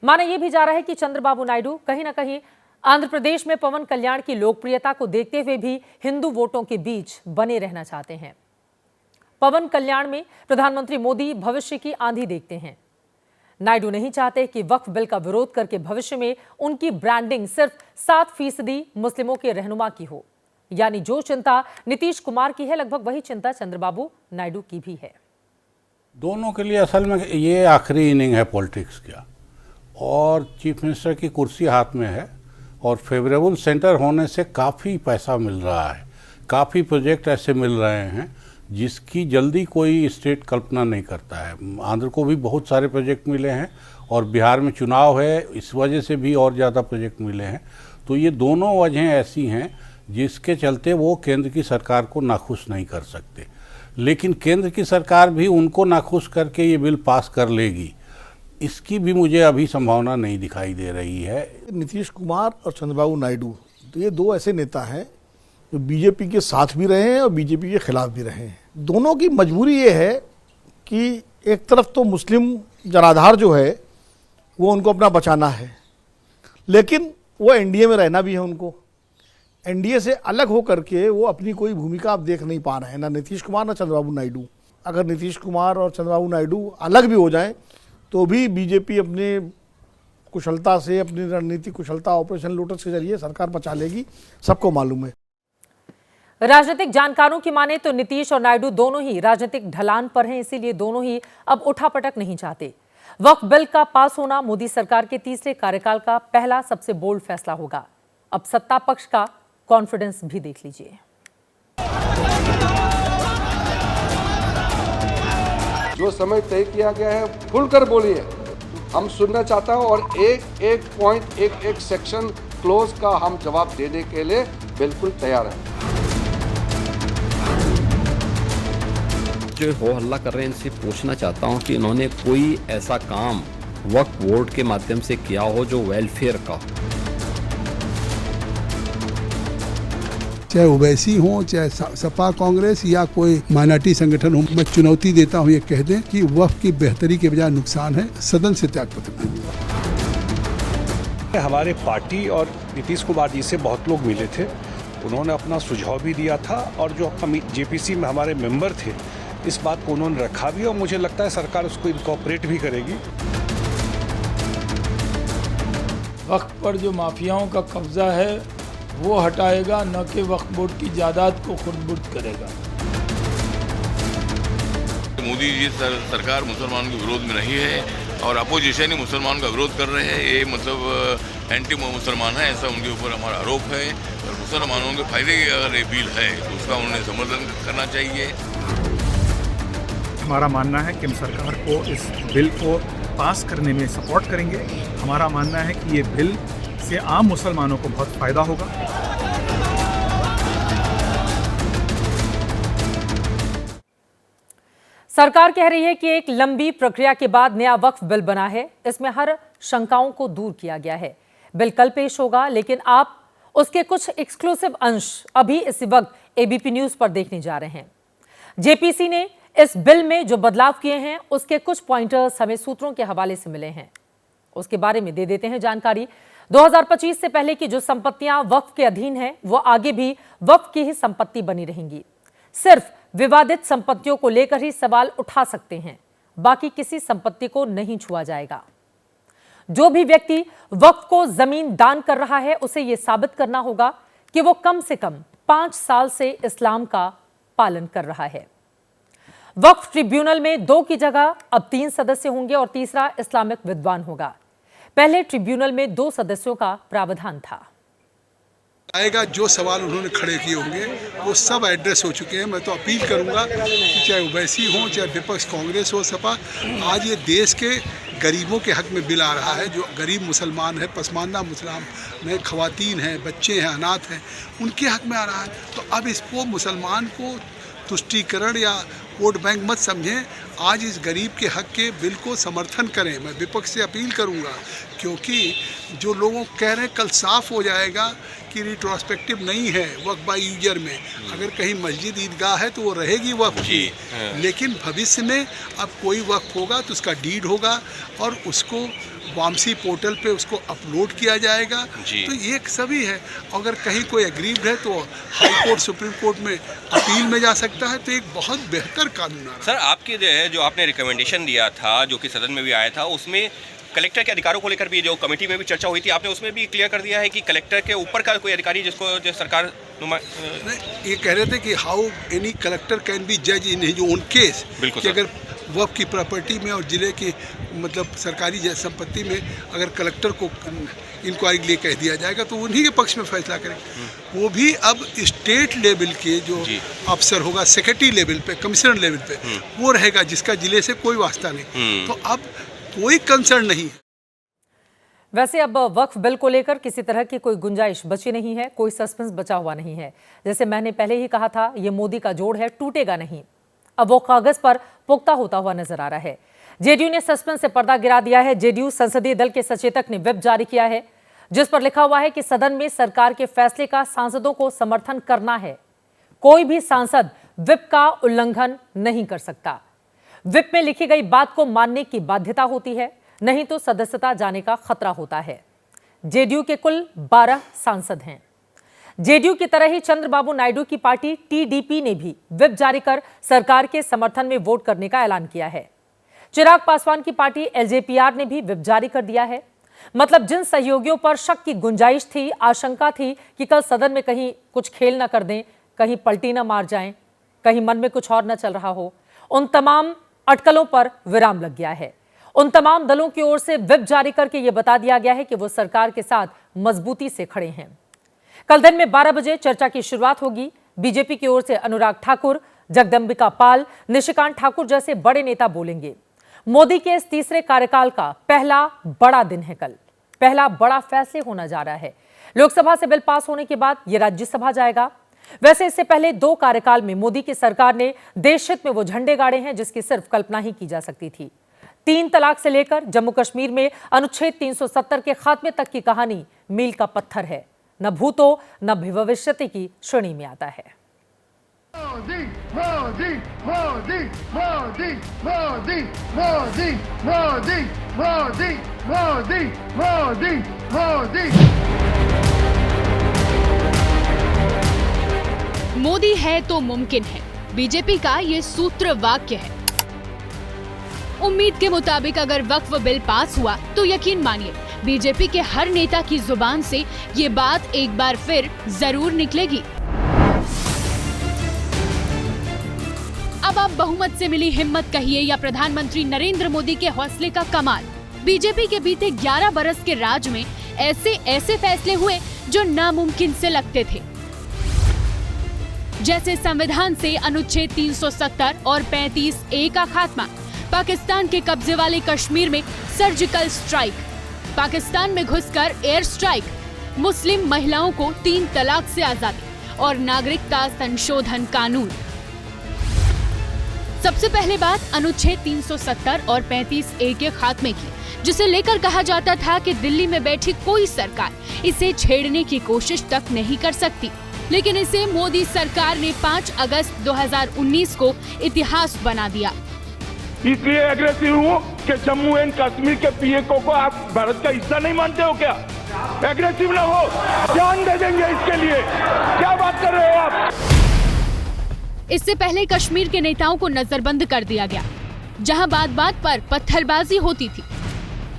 माना यह भी जा रहा है कि चंद्रबाबू नायडू कहीं ना कहीं आंध्र प्रदेश में पवन कल्याण की लोकप्रियता को देखते हुए भी हिंदू वोटों के बीच बने रहना चाहते हैं। पवन कल्याण में प्रधानमंत्री मोदी भविष्य की आंधी देखते हैं। नायडू नहीं चाहते कि वक्फ बिल का विरोध करके भविष्य में उनकी ब्रांडिंग सिर्फ 7% मुस्लिमों के रहनुमा की हो। यानी जो चिंता नीतीश कुमार की है, लगभग वही चिंता चंद्रबाबू नायडू की भी है। दोनों के लिए असल में ये आखिरी इनिंग है पॉलिटिक्स का, और चीफ मिनिस्टर की कुर्सी हाथ में है और फेवरेबल सेंटर होने से काफ़ी पैसा मिल रहा है। काफ़ी प्रोजेक्ट ऐसे मिल रहे हैं जिसकी जल्दी कोई स्टेट कल्पना नहीं करता है। आंध्र को भी बहुत सारे प्रोजेक्ट मिले हैं और बिहार में चुनाव है, इस वजह से भी और ज़्यादा प्रोजेक्ट मिले हैं। तो ये दोनों वजहें ऐसी हैं जिसके चलते वो केंद्र की सरकार को नाखुश नहीं कर सकते। लेकिन केंद्र की सरकार भी उनको नाखुश करके ये बिल पास कर लेगी, इसकी भी मुझे अभी संभावना नहीं दिखाई दे रही है। नीतीश कुमार और चंद्रबाबू नायडू तो ये दो ऐसे नेता हैं जो बीजेपी के साथ भी रहे हैं और बीजेपी के खिलाफ भी रहे हैं। दोनों की मजबूरी ये है कि एक तरफ तो मुस्लिम जनाधार जो है वो उनको अपना बचाना है, लेकिन वो एनडीए में रहना भी है। उनको एनडीए से अलग हो करके वो अपनी कोई भूमिका अब देख नहीं पा रहे हैं, ना नीतीश कुमार ना चंद्रबाबू नायडू। अगर नीतीश कुमार और चंद्रबाबू नायडू अलग भी हो जाएं तो भी बीजेपी अपने कुशलता से, अपनी रणनीतिक कुशलता, ऑपरेशन लोटस के जरिए सरकार बचा लेगी, सबको मालूम है। राजनीतिक जानकारों की माने तो नीतीश और नायडू दोनों ही राजनीतिक ढलान पर हैं, इसीलिए दोनों ही अब उठापटक नहीं चाहते। वक्फ बिल का पास होना मोदी सरकार के तीसरे कार्यकाल का पहला सबसे बोल्ड फैसला होगा। अब सत्ता पक्ष का कॉन्फिडेंस भी देख लीजिए। जो समय तय किया गया है खुलकर बोलिए, हम सुनना चाहता हूं, और एक पॉइंट, एक सेक्शन क्लोज का हम जवाब देने के लिए बिल्कुल तैयार हैं। जो हो हल्ला कर रहे हैं इनसे पूछना चाहता हूं कि इन्होंने कोई ऐसा काम वक्फ बोर्ड के माध्यम से किया हो जो वेलफेयर का, चाहे ओवैसी हो, चाहे सपा कांग्रेस या कोई माइनॉरिटी संगठन हो, मैं चुनौती देता हूं ये कह दें कि वक्फ की बेहतरी के बजाय नुकसान है, सदन से त्यागपत्र दें। हमारे पार्टी और नीतीश कुमार जी से बहुत लोग मिले थे, उन्होंने अपना सुझाव भी दिया था और जो हम जेपीसी में हमारे मेंबर थे इस बात को उन्होंने रखा भी, और मुझे लगता है सरकार उसको इनकॉर्पोरेट भी करेगी। वक्फ पर जो माफियाओं का कब्जा है वो हटाएगा, न कि वक्फ बोर्ड की जायदाद को खुर्द-बुर्द करेगा। मोदी जी सरकार मुसलमान के विरोध में नहीं है और अपोजिशन ही मुसलमान का विरोध कर रहे हैं। ये मतलब एंटी मुसलमान है, ऐसा उनके ऊपर हमारा आरोप है। और मुसलमानों के फायदे की अगर ये बिल है तो उसका उन्हें समर्थन करना चाहिए। हमारा मानना है कि हम सरकार को इस बिल को पास करने में सपोर्ट करेंगे। हमारा मानना है कि ये बिल से आम मुसलमानों को बहुत फ़ायदा होगा। सरकार कह रही है कि एक लंबी प्रक्रिया के बाद नया वक्फ बिल बना है। इसमें हर शंकाओं को दूर किया गया है। बिल कल पेश होगा, लेकिन आप उसके कुछ एक्सक्लूसिव अंश अभी इसी वक्त एबीपी न्यूज पर देखने जा रहे हैं। जेपीसी ने इस बिल में जो बदलाव किए हैं उसके कुछ पॉइंटर्स हमें सूत्रों के हवाले से मिले हैं, उसके बारे में दे देते हैं जानकारी। 2025 से पहले की जो संपत्तियां वक्फ के अधीन हैं वो आगे भी वक्फ की ही संपत्ति बनी रहेंगी। सिर्फ विवादित संपत्तियों को लेकर ही सवाल उठा सकते हैं, बाकी किसी संपत्ति को नहीं छुआ जाएगा। जो भी व्यक्ति वक्फ को जमीन दान कर रहा है उसे यह साबित करना होगा कि वो कम से कम 5 साल से इस्लाम का पालन कर रहा है। वक्फ ट्रिब्यूनल में 2 की जगह अब 3 सदस्य होंगे और तीसरा इस्लामिक विद्वान होगा। पहले ट्रिब्यूनल में 2 सदस्यों का प्रावधान था। आएगा जो सवाल उन्होंने खड़े किए होंगे वो सब एड्रेस हो चुके हैं। मैं तो अपील करूंगा कि चाहे ओवैसी हो, चाहे विपक्ष कांग्रेस हो, सपा, आज ये देश के गरीबों के हक में बिल आ रहा है। जो गरीब मुसलमान है, पसमानदा मुसलमान है, खवातीन हैं, बच्चे हैं, अनाथ हैं, उनके हक में आ रहा है। तो अब इसको मुसलमान को तुष्टीकरण या वोट बैंक मत समझें। आज इस गरीब के हक के बिल को समर्थन करें। मैं विपक्ष से अपील करूंगा, क्योंकि जो लोगों कह रहे हैं कल साफ हो जाएगा कि रिट्रोस्पेक्टिव नहीं है वक्फ बाय यूजर में। अगर कहीं मस्जिद ईदगाह है तो वो रहेगी वक्फ की, लेकिन भविष्य में अब कोई वक्फ होगा तो उसका डीड होगा और उसको वामसी पोर्टल पे उसको अपलोड किया जाएगा। तो ये सभी है। अगर कहीं कोई एग्रीव्ड है तो हाई कोर्ट, सुप्रीम कोर्ट में अपील में जा सकता है। तो एक बहुत बेहतर कानून आ रहा है। सर, आपके जो आपने रिकमेंडेशन दिया था, जो कि सदन में भी आया था, उसमें कलेक्टर के अधिकारों को लेकर भी जो कमेटी में भी चर्चा हुई थी, आपने उसमें भी क्लियर कर दिया है कि कलेक्टर के ऊपर का कोई अधिकारी जिसको जो सरकार ये कह रहे थे कि how any collector can be जज इन हिज ओन केस, कि अगर वक्फ की प्रॉपर्टी में और जिले की मतलब सरकारी संपत्ति में अगर कलेक्टर को इंक्वायरी के लिए कह दिया जाएगा तो उन्हीं के पक्ष में फैसला करेंगे। वो भी अब स्टेट लेवल के जो अफसर होगा, सेक्रेटरी लेवल पे, कमिश्नर लेवल पे, वो रहेगा जिसका जिले से कोई वास्ता नहीं। तो अब कोई कंसर्न नहीं है। वैसे अब वक्फ बिल को लेकर किसी तरह की कोई गुंजाइश बची नहीं है, कोई सस्पेंस बचा हुआ नहीं है। जैसे मैंने पहले ही कहा था, ये मोदी का जोड़ है, टूटेगा नहीं। अब वो कागज पर पुख्ता होता हुआ नजर आ रहा है। जेडीयू ने सस्पेंस से पर्दा गिरा दिया है। जेडीयू संसदीय दल के सचेतक ने व्हिप जारी किया है, जिस पर लिखा हुआ है कि सदन में सरकार के फैसले का सांसदों को समर्थन करना है। कोई भी सांसद व्हिप का उल्लंघन नहीं कर सकता। व्हिप में लिखी गई बात को मानने की बाध्यता होती है, नहीं तो सदस्यता जाने का खतरा होता है। जेडीयू के कुल 12 सांसद हैं। जेडीयू की तरह ही चंद्रबाबू नायडू की पार्टी टीडीपी ने भी व्हिप जारी कर सरकार के समर्थन में वोट करने का ऐलान किया है। चिराग पासवान की पार्टी एलजेपीआर ने भी व्हिप जारी कर दिया है। मतलब जिन सहयोगियों पर शक की गुंजाइश थी, आशंका थी कि कल सदन में कहीं कुछ खेल न कर दें, कहीं पलटी न मार जाएं, कहीं मन में कुछ और न चल रहा हो, उन तमाम अटकलों पर विराम लग गया है। उन तमाम दलों की ओर से व्हिप जारी करके यह बता दिया गया है कि वो सरकार के साथ मजबूती से खड़े हैं। कल दिन में 12 बजे चर्चा की शुरुआत होगी। बीजेपी की ओर से अनुराग ठाकुर, जगदंबिका पाल, निशिकांत ठाकुर जैसे बड़े नेता बोलेंगे। मोदी के इस तीसरे कार्यकाल का पहला बड़ा दिन है कल। पहला बड़ा फैसले होना जा रहा है। लोकसभा से बिल पास होने के बाद यह राज्यसभा जाएगा। वैसे इससे पहले 2 कार्यकाल में मोदी की सरकार ने देश हित में वो झंडे गाड़े हैं जिसकी सिर्फ कल्पना ही की जा सकती थी। 3 तलाक से लेकर जम्मू कश्मीर में अनुच्छेद 370 के खात्मे तक की कहानी मील का पत्थर है। न भूतो न भविष्यति की श्रेणी में आता है। मोदी मोदी मोदी मोदी मोदी मोदी मोदी मोदी मोदी मोदी मोदी मोदी है तो मुमकिन है, बीजेपी का ये सूत्र वाक्य है। उम्मीद के मुताबिक अगर वक्फ बिल पास हुआ तो यकीन मानिए बीजेपी के हर नेता की जुबान से ये बात एक बार फिर जरूर निकलेगी। अब लाजवाब बहुमत से मिली हिम्मत कहिए या प्रधानमंत्री नरेंद्र मोदी के हौसले का कमाल, बीजेपी के बीते 11 बरस के राज में ऐसे फैसले हुए जो नामुमकिन से लगते थे। जैसे संविधान से अनुच्छेद 370 और 35A का खात्मा, पाकिस्तान के कब्जे वाले कश्मीर में सर्जिकल स्ट्राइक, पाकिस्तान में घुसकर एयर स्ट्राइक, मुस्लिम महिलाओं को 3 तलाक से आजादी और नागरिकता संशोधन कानून। सबसे पहले बात अनुच्छेद 370 और 35A के खात्मे की, जिसे लेकर कहा जाता था कि दिल्ली में बैठी कोई सरकार इसे छेड़ने की कोशिश तक नहीं कर सकती, लेकिन इसे मोदी सरकार ने 5 अगस्त 2019 को इतिहास बना दिया। इसलिए एग्रेसिव हूँ कि जम्मू एंड कश्मीर के पीएको को आप भारत का हिस्सा नहीं मानते हो क्या? एग्रेसिव ना हो, जान दे देंगे इसके लिए। क्या बात कर रहे हो आप? इससे पहले कश्मीर के नेताओं को नजरबंद कर दिया गया। जहां बात बात पर पत्थरबाजी होती थी,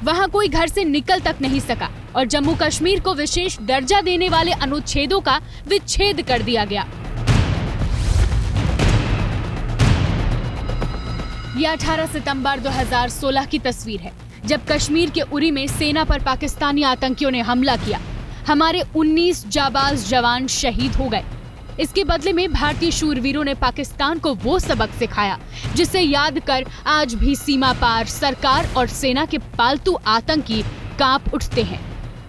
वहां कोई घर से निकल तक नहीं सका और जम्मू कश्मीर को विशेष दर्जा देने वाले अनुच्छेदों का विच्छेद कर दिया गया। यह 18 सितंबर 2016 की तस्वीर है, जब कश्मीर के उरी में सेना पर पाकिस्तानी आतंकियों ने हमला किया। हमारे 19 जाबाज जवान शहीद हो गए। इसके बदले में भारतीय शूरवीरों ने पाकिस्तान को वो सबक सिखाया जिसे याद कर आज भी सीमा पार सरकार और सेना के पालतू आतंकी कांप उठते हैं।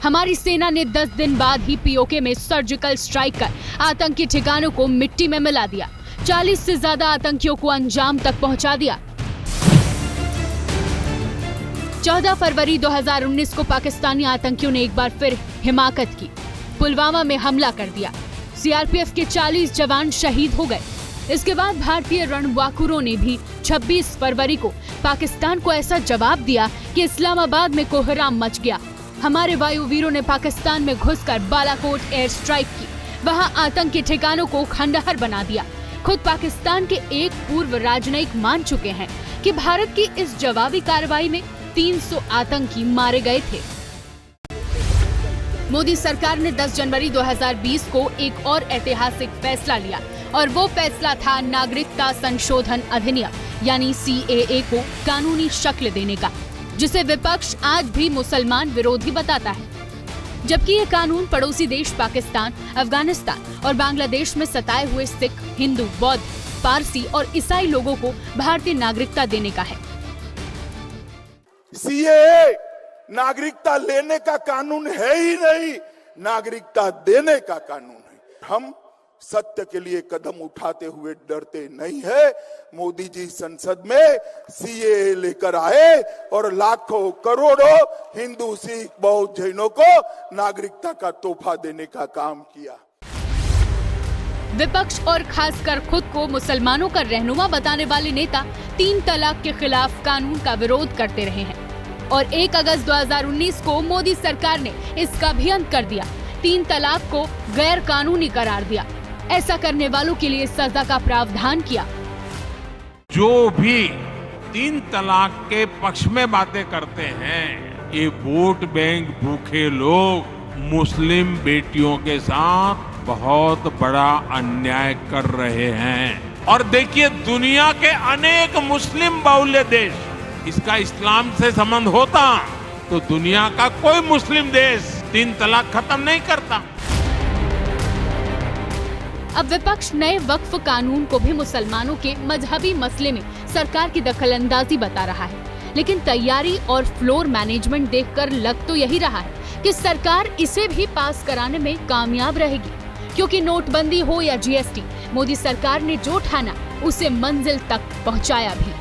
हमारी सेना ने 10 दिन बाद ही पीओके में सर्जिकल स्ट्राइक कर आतंकी ठिकानों को मिट्टी में मिला दिया। 40 से ज्यादा आतंकियों को अंजाम तक पहुंचा दिया। 14 फरवरी 2019 को पाकिस्तानी आतंकियों ने एक बार फिर हिमाकत की, पुलवामा में हमला कर दिया। सीआरपीएफ के 40 जवान शहीद हो गए। इसके बाद भारतीय रणबांकुरों ने भी 26 फरवरी को पाकिस्तान को ऐसा जवाब दिया कि इस्लामाबाद में कोहराम मच गया। हमारे वायुवीरों ने पाकिस्तान में घुसकर बालाकोट एयर स्ट्राइक की, वहां आतंकी ठिकानों को खंडहर बना दिया। खुद पाकिस्तान के एक पूर्व राजनयिक मान चुके हैं कि भारत की इस जवाबी कार्रवाई में 300 आतंकी मारे गए थे। मोदी सरकार ने 10 जनवरी 2020 को एक और ऐतिहासिक फैसला लिया और वो फैसला था नागरिकता संशोधन अधिनियम यानी CAA को कानूनी शक्ल देने का, जिसे विपक्ष आज भी मुसलमान विरोधी बताता है। जबकि ये कानून पड़ोसी देश पाकिस्तान, अफगानिस्तान और बांग्लादेश में सताए हुए सिख, हिंदू, बौद्ध, पारसी और ईसाई लोगों को भारतीय नागरिकता देने का है। CAA नागरिकता लेने का कानून है ही नहीं, नागरिकता देने का कानून है। हम सत्य के लिए कदम उठाते हुए डरते नहीं है। मोदी जी संसद में CAA लेकर आए और लाखों करोड़ों हिंदू, सिख, बौद्ध, जैनों को नागरिकता का तोहफा देने का काम किया। विपक्ष और खासकर खुद को मुसलमानों का रहनुमा बताने वाले नेता 3 तलाक के खिलाफ कानून का विरोध करते रहे हैं और 1 अगस्त 2019 को मोदी सरकार ने इसका भी अंत कर दिया। 3 तलाक को गैर कानूनी करार दिया। ऐसा करने वालों के लिए सजा का प्रावधान किया। जो भी 3 तलाक के पक्ष में बातें करते हैं, ये वोट बैंक भूखे लोग मुस्लिम बेटियों के साथ बहुत बड़ा अन्याय कर रहे हैं। और देखिए, दुनिया के अनेक मुस्लिम बहुल्य देश, इसका इस्लाम से संबंध होता तो दुनिया का कोई मुस्लिम देश 3 तलाक खत्म नहीं करता। अब विपक्ष नए वक्फ कानून को भी मुसलमानों के मजहबी मसले में सरकार की दखलंदाजी बता रहा है, लेकिन तैयारी और फ्लोर मैनेजमेंट देखकर लग तो यही रहा है कि सरकार इसे भी पास कराने में कामयाब रहेगी, क्योंकि नोटबंदी हो या GST, मोदी सरकार ने जो ठाना उसे मंजिल तक पहुंचाया भी।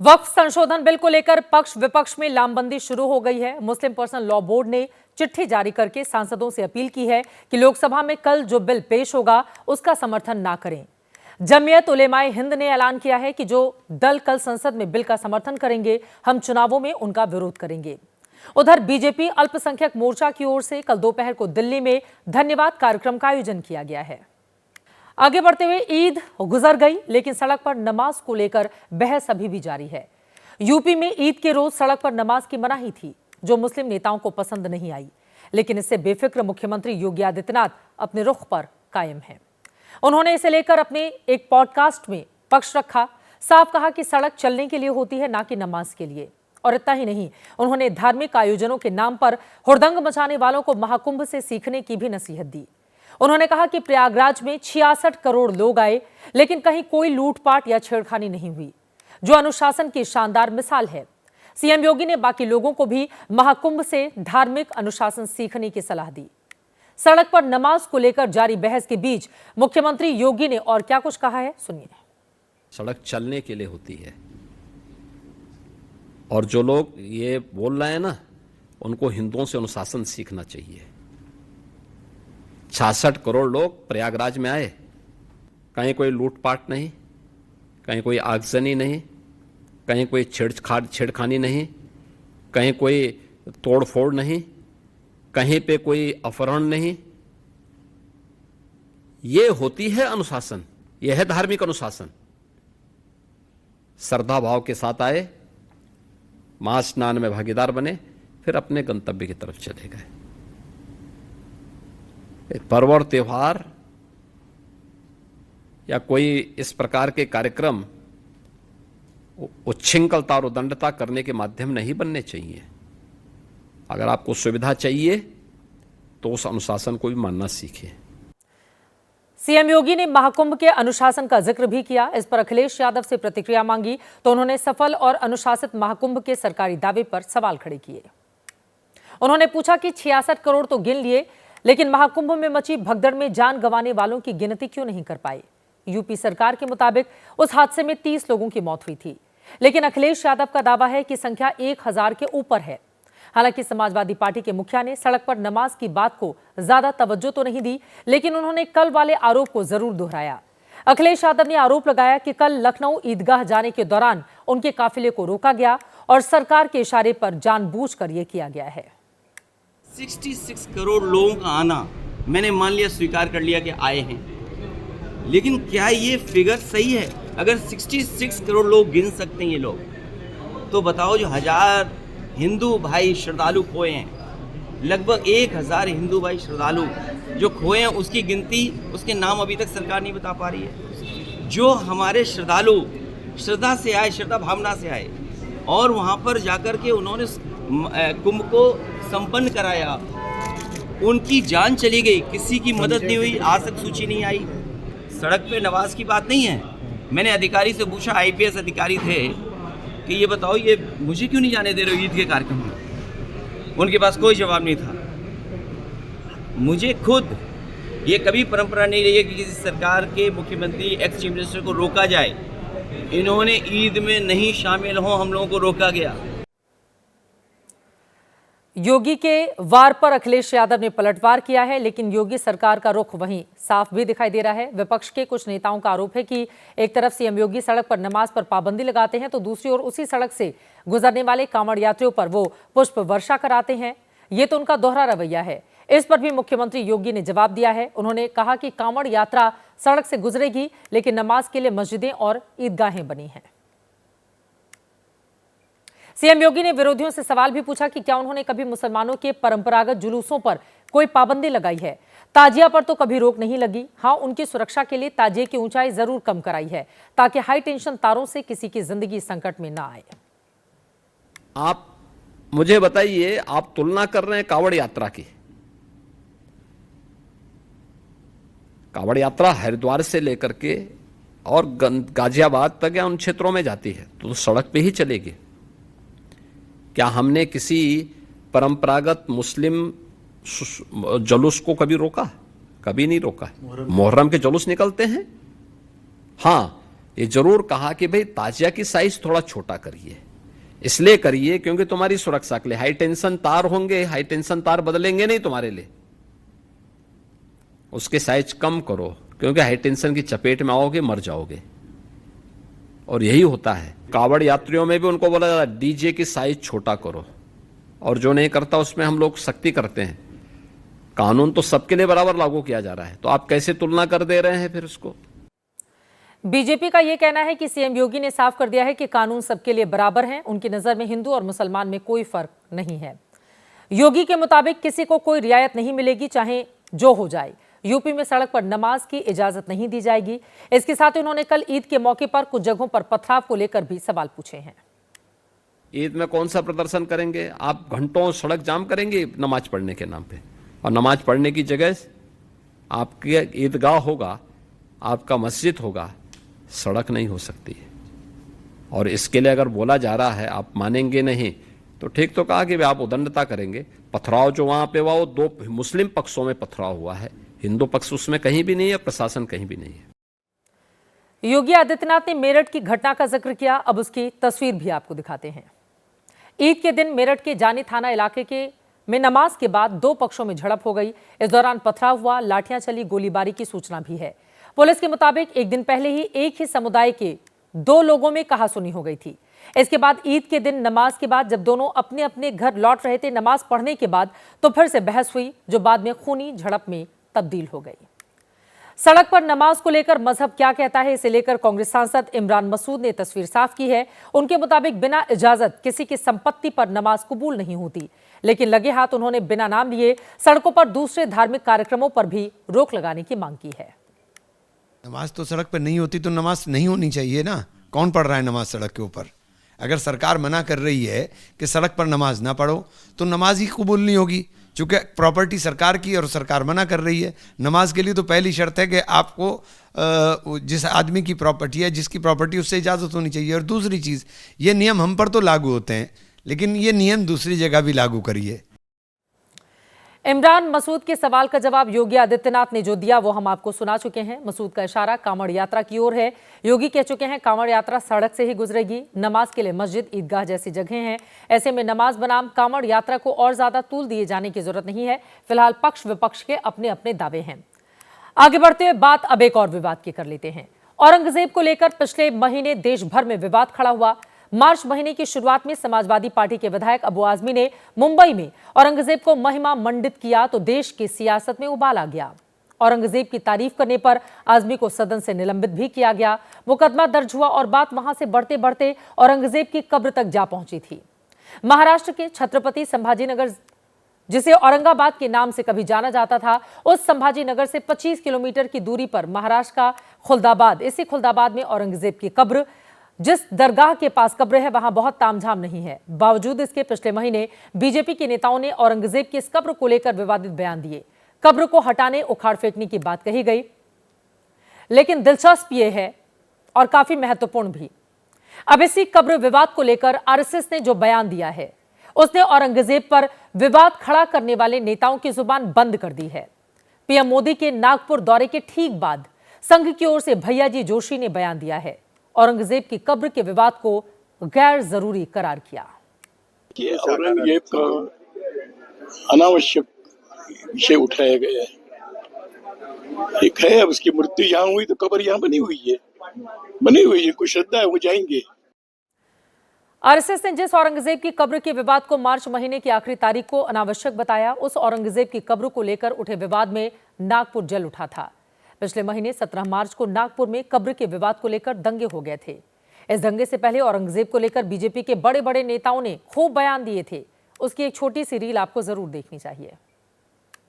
वक्फ संशोधन बिल को लेकर पक्ष विपक्ष में लामबंदी शुरू हो गई है। मुस्लिम पर्सनल लॉ बोर्ड ने चिट्ठी जारी करके सांसदों से अपील की है कि लोकसभा में कल जो बिल पेश होगा उसका समर्थन ना करें। जमीयत उलेमाए हिंद ने ऐलान किया है कि जो दल कल संसद में बिल का समर्थन करेंगे, हम चुनावों में उनका विरोध करेंगे। उधर बीजेपी अल्पसंख्यक मोर्चा की ओर से कल दोपहर को दिल्ली में धन्यवाद कार्यक्रम का आयोजन किया गया है। आगे बढ़ते हुए ईद गुजर गई, लेकिन सड़क पर नमाज को लेकर बहस अभी भी जारी है। यूपी में ईद के रोज सड़क पर नमाज की मनाही थी, जो मुस्लिम नेताओं को पसंद नहीं आई, लेकिन इससे बेफिक्र मुख्यमंत्री योगी आदित्यनाथ अपने रुख पर कायम हैं। उन्होंने इसे लेकर अपने एक पॉडकास्ट में पक्ष रखा, साफ कहा कि सड़क चलने के लिए होती है, ना कि नमाज के लिए। और इतना ही नहीं, उन्होंने धार्मिक आयोजनों के नाम पर हुड़दंग मचाने वालों को महाकुंभ से सीखने की भी नसीहत दी। उन्होंने कहा कि प्रयागराज में 66 करोड़ लोग आए, लेकिन कहीं कोई लूटपाट या छेड़खानी नहीं हुई, जो अनुशासन की शानदार मिसाल है। सीएम योगी ने बाकी लोगों को भी महाकुंभ से धार्मिक अनुशासन सीखने की सलाह दी। सड़क पर नमाज को लेकर जारी बहस के बीच मुख्यमंत्री योगी ने और क्या कुछ कहा है, सुनिए। सड़क चलने के लिए होती है, और जो लोग ये बोल रहे हैं ना, उनको हिंदुओं से अनुशासन सीखना चाहिए। 66 करोड़ लोग प्रयागराज में आए, कहीं कोई लूटपाट नहीं, कहीं कोई आगजनी नहीं, कहीं कोई छेड़खानी नहीं, कहीं कोई तोड़फोड़ नहीं, कहीं पे कोई अपहरण नहीं। ये होती है अनुशासन, यह है धार्मिक अनुशासन। श्रद्धा भाव के साथ आए, महास्नान में भागीदार बने, फिर अपने गंतव्य की तरफ चले गए। पर्व और त्योहार या कोई इस प्रकार के कार्यक्रम उच्छृंखलता और उदंडता करने के माध्यम नहीं बनने चाहिए। अगर आपको सुविधा चाहिए तो उस अनुशासन को भी मानना सीखिए। सीएम योगी ने महाकुंभ के अनुशासन का जिक्र भी किया। इस पर अखिलेश यादव से प्रतिक्रिया मांगी तो उन्होंने सफल और अनुशासित महाकुंभ के सरकारी दावे पर सवाल खड़े किए। उन्होंने पूछा कि 66 करोड़ तो गिन लिए, लेकिन महाकुंभ में मची भगदड़ में जान गंवाने वालों की गिनती क्यों नहीं कर पाए? यूपी सरकार के मुताबिक उस हादसे में 30 लोगों की मौत हुई थी, लेकिन अखिलेश यादव का दावा है कि संख्या 1000 के ऊपर है। हालांकि समाजवादी पार्टी के मुखिया ने सड़क पर नमाज की बात को ज्यादा तवज्जो तो नहीं दी, लेकिन उन्होंने कल वाले आरोप को जरूर दोहराया। अखिलेश यादव ने आरोप लगाया कि कल लखनऊ ईदगाह जाने के दौरान उनके काफिले को रोका गया और सरकार के इशारे पर जानबूझकर यह किया गया है। 66 करोड़ लोगों का आना मैंने मान लिया, स्वीकार कर लिया कि आए हैं, लेकिन क्या ये फिगर सही है? अगर 66 करोड़ लोग गिन सकते हैं ये लोग, तो बताओ जो 1000 हिंदू भाई श्रद्धालु खोए हैं, लगभग 1000 हिंदू भाई श्रद्धालु जो खोए हैं, उसकी गिनती, उसके नाम अभी तक सरकार नहीं बता पा रही है। जो हमारे श्रद्धालु श्रद्धा से आए, श्रद्धा भावना से आए और वहाँ पर जाकर के उन्होंने कुंभ को संपन्न कराया, उनकी जान चली गई, किसी की मदद नहीं हुई, आज तक सूची नहीं आई। सड़क पे नमाज की बात नहीं है। मैंने अधिकारी से पूछा, आईपीएस अधिकारी थे, कि ये बताओ ये मुझे क्यों नहीं जाने दे रहे हो ईद के कार्यक्रम में? उनके पास कोई जवाब नहीं था। मुझे खुद ये कभी परंपरा नहीं रही है कि किसी सरकार के मुख्यमंत्री एक्स चीफ मिनिस्टर को रोका जाए। इन्होंने ईद में नहीं शामिल हो, हम लोगों को रोका गया। योगी के वार पर अखिलेश यादव ने पलटवार किया है, लेकिन योगी सरकार का रुख वहीं साफ भी दिखाई दे रहा है। विपक्ष के कुछ नेताओं का आरोप है कि एक तरफ सीएम योगी सड़क पर नमाज पर पाबंदी लगाते हैं, तो दूसरी ओर उसी सड़क से गुजरने वाले कांवड़ यात्रियों पर वो पुष्प वर्षा कराते हैं। ये तो उनका दोहरा रवैया है। इस पर भी मुख्यमंत्री योगी ने जवाब दिया है। उन्होंने कहा कि कांवड़ यात्रा सड़क से गुजरेगी, लेकिन नमाज के लिए मस्जिदें और ईदगाहें बनी हैं। सीएम योगी ने विरोधियों से सवाल भी पूछा कि क्या उन्होंने कभी मुसलमानों के परंपरागत जुलूसों पर कोई पाबंदी लगाई है? ताजिया पर तो कभी रोक नहीं लगी। हाँ, उनकी सुरक्षा के लिए ताजिए की ऊंचाई जरूर कम कराई है, ताकि हाई टेंशन तारों से किसी की जिंदगी संकट में ना आए। आप मुझे बताइए, आप तुलना कर रहे हैं कांवड़ यात्रा की। कांवड़ यात्रा हरिद्वार से लेकर के और गाजियाबाद तक या उन क्षेत्रों में जाती है, तो सड़क पे ही चलेगी। क्या हमने किसी परंपरागत मुस्लिम जुलूस को कभी रोका? कभी नहीं रोका। मुहर्रम के जुलूस निकलते हैं। हाँ, ये जरूर कहा कि भाई ताजिया की साइज थोड़ा छोटा करिए, इसलिए करिए क्योंकि तुम्हारी सुरक्षा के लिए हाई टेंशन तार होंगे, हाई टेंशन तार बदलेंगे नहीं तुम्हारे लिए, उसके साइज कम करो, क्योंकि हाई टेंशन की चपेट में आओगे मर जाओगे। और यही होता है। कांवड़ यात्रियों में भी उनको बोला जाता है डीजे की साइज छोटा करो, और जो नहीं करता उसमें हम लोग सख्ती करते हैं। कानून तो सबके लिए बराबर लागू किया जा रहा है, तो आप कैसे तुलना कर दे रहे हैं फिर उसको? बीजेपी का यह कहना है कि सीएम योगी ने साफ कर दिया है कि कानून सबके लिए बराबर हैं। उनकी नजर में हिंदू और मुसलमान में कोई फर्क नहीं है। योगी के मुताबिक किसी को कोई रियायत नहीं मिलेगी, चाहे जो हो जाए। यूपी में सड़क पर नमाज की इजाजत नहीं दी जाएगी। इसके साथ ही उन्होंने कल ईद के मौके पर कुछ जगहों पर पथराव को लेकर भी सवाल पूछे हैं। ईद में कौन सा प्रदर्शन करेंगे? आप घंटों सड़क जाम करेंगे नमाज पढ़ने के नाम पे, और नमाज पढ़ने की जगह आपके ईदगाह होगा, आपका मस्जिद होगा, सड़क नहीं हो सकती है। और इसके लिए अगर बोला जा रहा है आप मानेंगे नहीं, तो ठीक तो कहा कि आप उदंडता करेंगे। पथराव जो वहां पे हुआ वो दो मुस्लिम पक्षों में पथराव हुआ है, हिंदू पक्ष उसमें कहीं भी नहीं है, प्रशासन कहीं भी नहीं है। योगी आदित्यनाथ ने मेरठ की घटना का जिक्र किया। अब उसकी तस्वीर भी आपको दिखाते हैं। ईद के दिन मेरठ के जानी थाना इलाके में नमाज के बाद दो पक्षों में झड़प हो गई। इस दौरान पथराव हुआ, लाठियां चली, गोलीबारी की सूचना भी है। पुलिस के मुताबिक एक दिन पहले ही एक ही समुदाय के दो लोगों में कहासुनी हो गई थी। इसके बाद ईद के दिन नमाज के बाद जब दोनों अपने अपने घर लौट रहे थे नमाज पढ़ने के बाद, तो फिर से बहस हुई जो बाद में खूनी झड़प में तब्दील हो गई। सड़क पर नमाज को लेकर मजहब क्या कहता है, इसे लेकर कांग्रेस सांसद इमरान मसूद ने तस्वीर साफ की है। उनके मुताबिक बिना इजाजत किसी की संपत्ति पर नमाज कबूल नहीं होती, लेकिन लगे हाथ उन्होंने बिना नाम लिए सड़कों पर दूसरे धार्मिक कार्यक्रमों पर भी रोक लगाने की मांग की है। नमाज तो सड़क पर नहीं होती तो नमाज नहीं होनी चाहिए ना। कौन पढ़ रहा है नमाज सड़क के ऊपर? अगर सरकार मना कर रही है कि सड़क पर नमाज ना पढ़ो तो नमाज ही कबूल नहीं होगी, क्योंकि प्रॉपर्टी सरकार की और सरकार मना कर रही है। नमाज के लिए तो पहली शर्त है कि आपको जिस आदमी की प्रॉपर्टी है, जिसकी प्रॉपर्टी, उससे इजाज़त होनी चाहिए। और दूसरी चीज़, ये नियम हम पर तो लागू होते हैं, लेकिन ये नियम दूसरी जगह भी लागू करिए। इमरान मसूद के सवाल का जवाब योगी आदित्यनाथ ने जो दिया वो हम आपको सुना चुके हैं। मसूद का इशारा कांवड़ यात्रा की ओर है। योगी कह चुके हैं कांवड़ यात्रा सड़क से ही गुजरेगी। नमाज के लिए मस्जिद, ईदगाह जैसी जगह हैं। ऐसे में नमाज बनाम कांवड़ यात्रा को और ज्यादा तूल दिए जाने की जरूरत नहीं है। फिलहाल पक्ष विपक्ष के अपने अपने दावे हैं। आगे बढ़ते हुए बात अब एक और विवाद की कर लेते हैं। औरंगजेब को लेकर पिछले महीने देश भर में विवाद खड़ा हुआ। मार्च महीने की शुरुआत में समाजवादी पार्टी के विधायक अबू आजमी ने मुंबई में औरंगजेब को महिमा मंडित किया तो देश की सियासत में उबाल आ गया। औरंगजेब की तारीफ करने पर आजमी को सदन से निलंबित भी किया गया। मुकदमा दर्ज हुआ और बात वहां से बढ़ते बढ़ते औरंगजेब की कब्र तक जा पहुंची थी। महाराष्ट्र के छत्रपति संभाजीनगर, जिसे औरंगाबाद के नाम से कभी जाना जाता था, उस संभाजीनगर से 25 किलोमीटर की दूरी पर महाराष्ट्र का खुलदाबाद, इसी खुलदाबाद में औरंगजेब की कब्र, जिस दरगाह के पास कब्र है वहां बहुत तामझाम नहीं है। बावजूद इसके पिछले महीने बीजेपी के नेताओं ने औरंगजेब की इस कब्र को लेकर विवादित बयान दिए। कब्र को हटाने, उखाड़ फेंकने की बात कही गई। लेकिन दिलचस्प यह है और काफी महत्वपूर्ण भी, अब इसी कब्र विवाद को लेकर आरएसएस ने जो बयान दिया है उसने औरंगजेब पर विवाद खड़ा करने वाले नेताओं की जुबान बंद कर दी है। पीएम मोदी के नागपुर दौरे के ठीक बाद संघ की ओर से भैयाजी जोशी ने बयान दिया है। औरंगजेब की कब्र के विवाद को गैर जरूरी करार किया। औरंगजेब का अनावश्यक विषय उठाया गया है। एक है, अब उसकी मृत्यु यहाँ हुई तो कब्र यहाँ बनी हुई है, कोई श्रद्धा है, वो जाएंगे। आरएसएस ने जिस औरंगजेब की कब्र के विवाद को मार्च महीने की आखिरी तारीख को अनावश्यक बताया, उस औरंगजेब की कब्र को लेकर उठे विवाद में नागपुर जल उठा था। पिछले महीने 17 मार्च को नागपुर में कब्र के विवाद को लेकर दंगे हो गए थे। इस दंगे से पहले औरंगजेब को लेकर बीजेपी के बड़े बड़े नेताओं ने खूब बयान दिए थे। उसकी एक छोटी सी रील आपको जरूर देखनी चाहिए।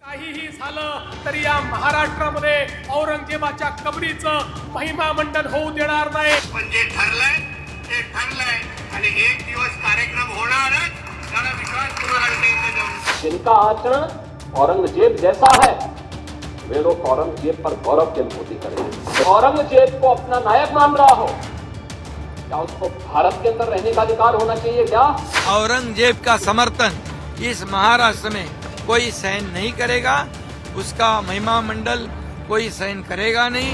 काहीही झालं तरी या महाराष्ट्रामध्ये औरंगजेबाच्या कबरीचं महिमा मंडन होऊ देणार नाही। म्हणजे ठरलंय ते ठरलंय आणि एक दिवस कार्यक्रम होणारच, त्याला विश्वास तुम्हाला जिनका आचरण औरंगजेब जैसा है वे लोग औरंगजेब पर गौरव की अनुभूति करें। औरंगजेब को अपना नायक मान रहा हो, क्या उसको भारत के अंदर रहने का अधिकार होना चाहिए? क्या औरंगजेब का समर्थन इस महाराष्ट्र में कोई सहन नहीं करेगा, उसका महिमा मंडल कोई सहन करेगा नहीं।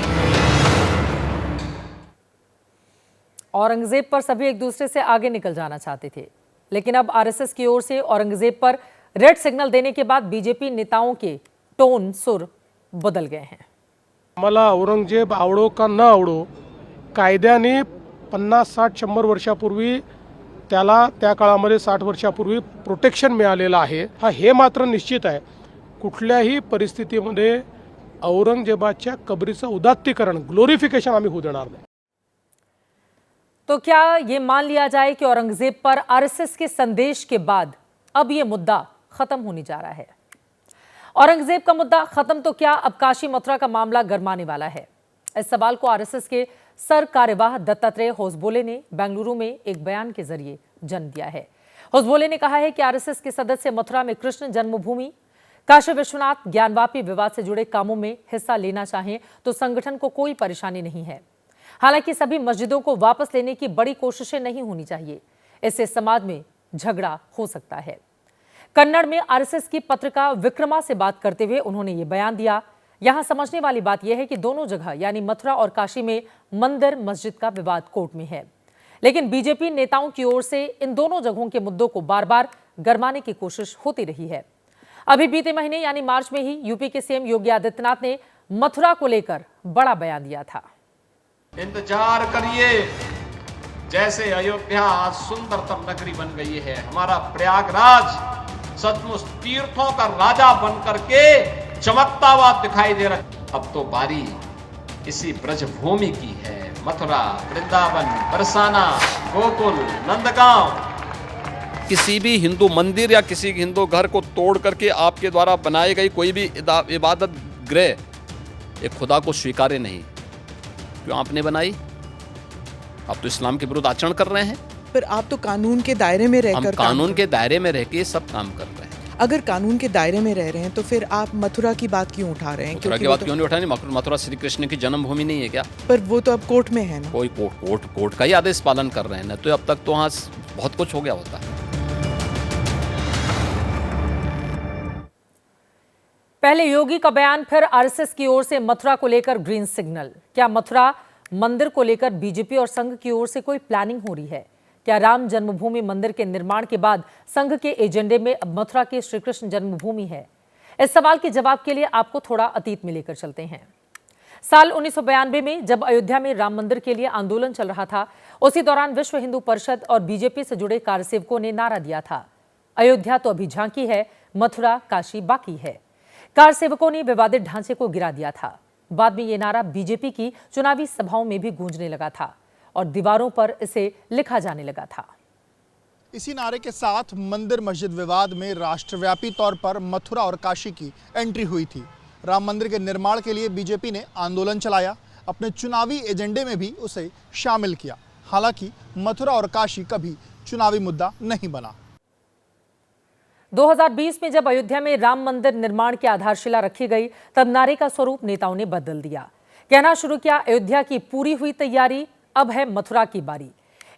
औरंगजेब पर सभी एक दूसरे से आगे निकल जाना चाहते थे, लेकिन अब आरएसएस की ओर से औरंगजेब पर रेड सिग्नल देने के बाद बीजेपी नेताओं के टोन, सुर बदल गए हैं। मला औरंगजेब आवडो का न आवडो, कायद्याने 50, 60, 100 वर्षापूर्वी त्याला त्या काळामध्ये 60 वर्षापूर्वी प्रोटेक्शन मिळालेलं आहे। हे मात्र निश्चित आहे, कुठल्याही परिस्थितीमध्ये औरंगजेबाच्या कबरीचं उदात्तीकरण, ग्लोरिफिकेशन आम्ही होऊ देणार नाही। तो क्या ये मान लिया जाए कि औरंगजेब पर आरएसएस के संदेश के बाद अब ये मुद्दा खत्म होने जा रहा है? औरंगजेब का मुद्दा खत्म तो क्या, अब काशी मथुरा का मामला गरमाने वाला है। इस सवाल को आरएसएस के सर कार्यवाह दत्तात्रेय होसबोले ने बेंगलुरु में एक बयान के जरिए जन्म दिया है। होसबोले ने कहा है कि आरएसएस के सदस्य मथुरा में कृष्ण जन्मभूमि, काशी विश्वनाथ, ज्ञानवापी विवाद से जुड़े कामों में हिस्सा लेना चाहें तो संगठन को कोई परेशानी नहीं है। हालांकि सभी मस्जिदों को वापस लेने की बड़ी कोशिशें नहीं होनी चाहिए, इससे समाज में झगड़ा हो सकता है। कन्नड़ में आरएसएस की पत्रिका विक्रमा से बात करते हुए उन्होंने ये बयान दिया। यहां समझने वाली बात यह है कि दोनों जगह यानी मथुरा और काशी में मंदिर मस्जिद का विवाद कोर्ट में है, लेकिन बीजेपी नेताओं की ओर से इन दोनों जगहों के मुद्दों को बार बार गरमाने की कोशिश होती रही है। अभी बीते महीने यानी मार्च में ही यूपी के सीएम योगी आदित्यनाथ ने मथुरा को लेकर बड़ा बयान दिया था। इंतजार करिए, जैसे अयोध्या आज सुंदरतम नगरी बन गई है, हमारा प्रयागराज सचमुच तीर्थों का राजा बनकर के चमकता हुआ दिखाई दे रहा। अब तो बारी इसी ब्रजभूमि की है। मथुरा, वृंदावन, बरसाना, गोकुल, नंदगांव। किसी भी हिंदू मंदिर या किसी हिंदू घर को तोड़ करके आपके द्वारा बनाई गई कोई भी इबादत गृह एक खुदा को स्वीकार्य नहीं। क्यों आपने बनाई? आप तो इस्लाम के विरुद्ध आचरण कर रहे हैं। पर आप तो कानून के दायरे में रहकर हम कानून के दायरे में रह के सब काम कर रहे हैं। अगर कानून के दायरे में रह रहे हैं तो फिर आप मथुरा की बात क्यों उठा रहे हैं? मथुरा की बात क्यों नहीं उठा रहे? मथुरा श्री कृष्ण की जन्मभूमि नहीं है क्या? पर वो तो अब कोर्ट में है ना। कोई कोर्ट का ही आदेश पालन कर रहे हैं ना, तो अब तक तो वहाँ बहुत कुछ हो गया होता है। पहले योगी का बयान, फिर आरएसएस की ओर से मथुरा को लेकर ग्रीन सिग्नल। क्या मथुरा मंदिर को लेकर बीजेपी और संघ की ओर से कोई प्लानिंग हो रही है? क्या राम जन्मभूमि मंदिर के निर्माण के बाद संघ के एजेंडे में अब मथुरा की श्री कृष्ण जन्मभूमि है? इस सवाल के जवाब के लिए आपको थोड़ा अतीत में लेकर चलते हैं। साल 1992 में जब अयोध्या में राम मंदिर के लिए आंदोलन चल रहा था, उसी दौरान विश्व हिंदू परिषद और बीजेपी से जुड़े कार्यसेवकों ने नारा दिया था, अयोध्या तो अभी झांकी है, मथुरा काशी बाकी है। कारसेवकों ने विवादित ढांचे को गिरा दिया था। बाद में ये नारा बीजेपी की चुनावी सभाओं में भी गूंजने लगा था और दीवारों पर इसे लिखा जाने लगा था। इसी नारे के साथ मंदिर मस्जिद विवाद में राष्ट्रव्यापी तौर पर मथुरा और काशी की एंट्री हुई थी। राम मंदिर के निर्माण के लिए बीजेपी ने आंदोलन चलाया, अपने चुनावी एजेंडे में भी उसे शामिल किया। हालांकि मथुरा और काशी कभी चुनावी मुद्दा नहीं बना। 2020 में जब अयोध्या में राम मंदिर निर्माण की आधारशिला रखी गई, तब नारे का स्वरूप नेताओं ने बदल दिया। कहना शुरू किया, अयोध्या की पूरी हुई तैयारी, अब है मथुरा की बारी।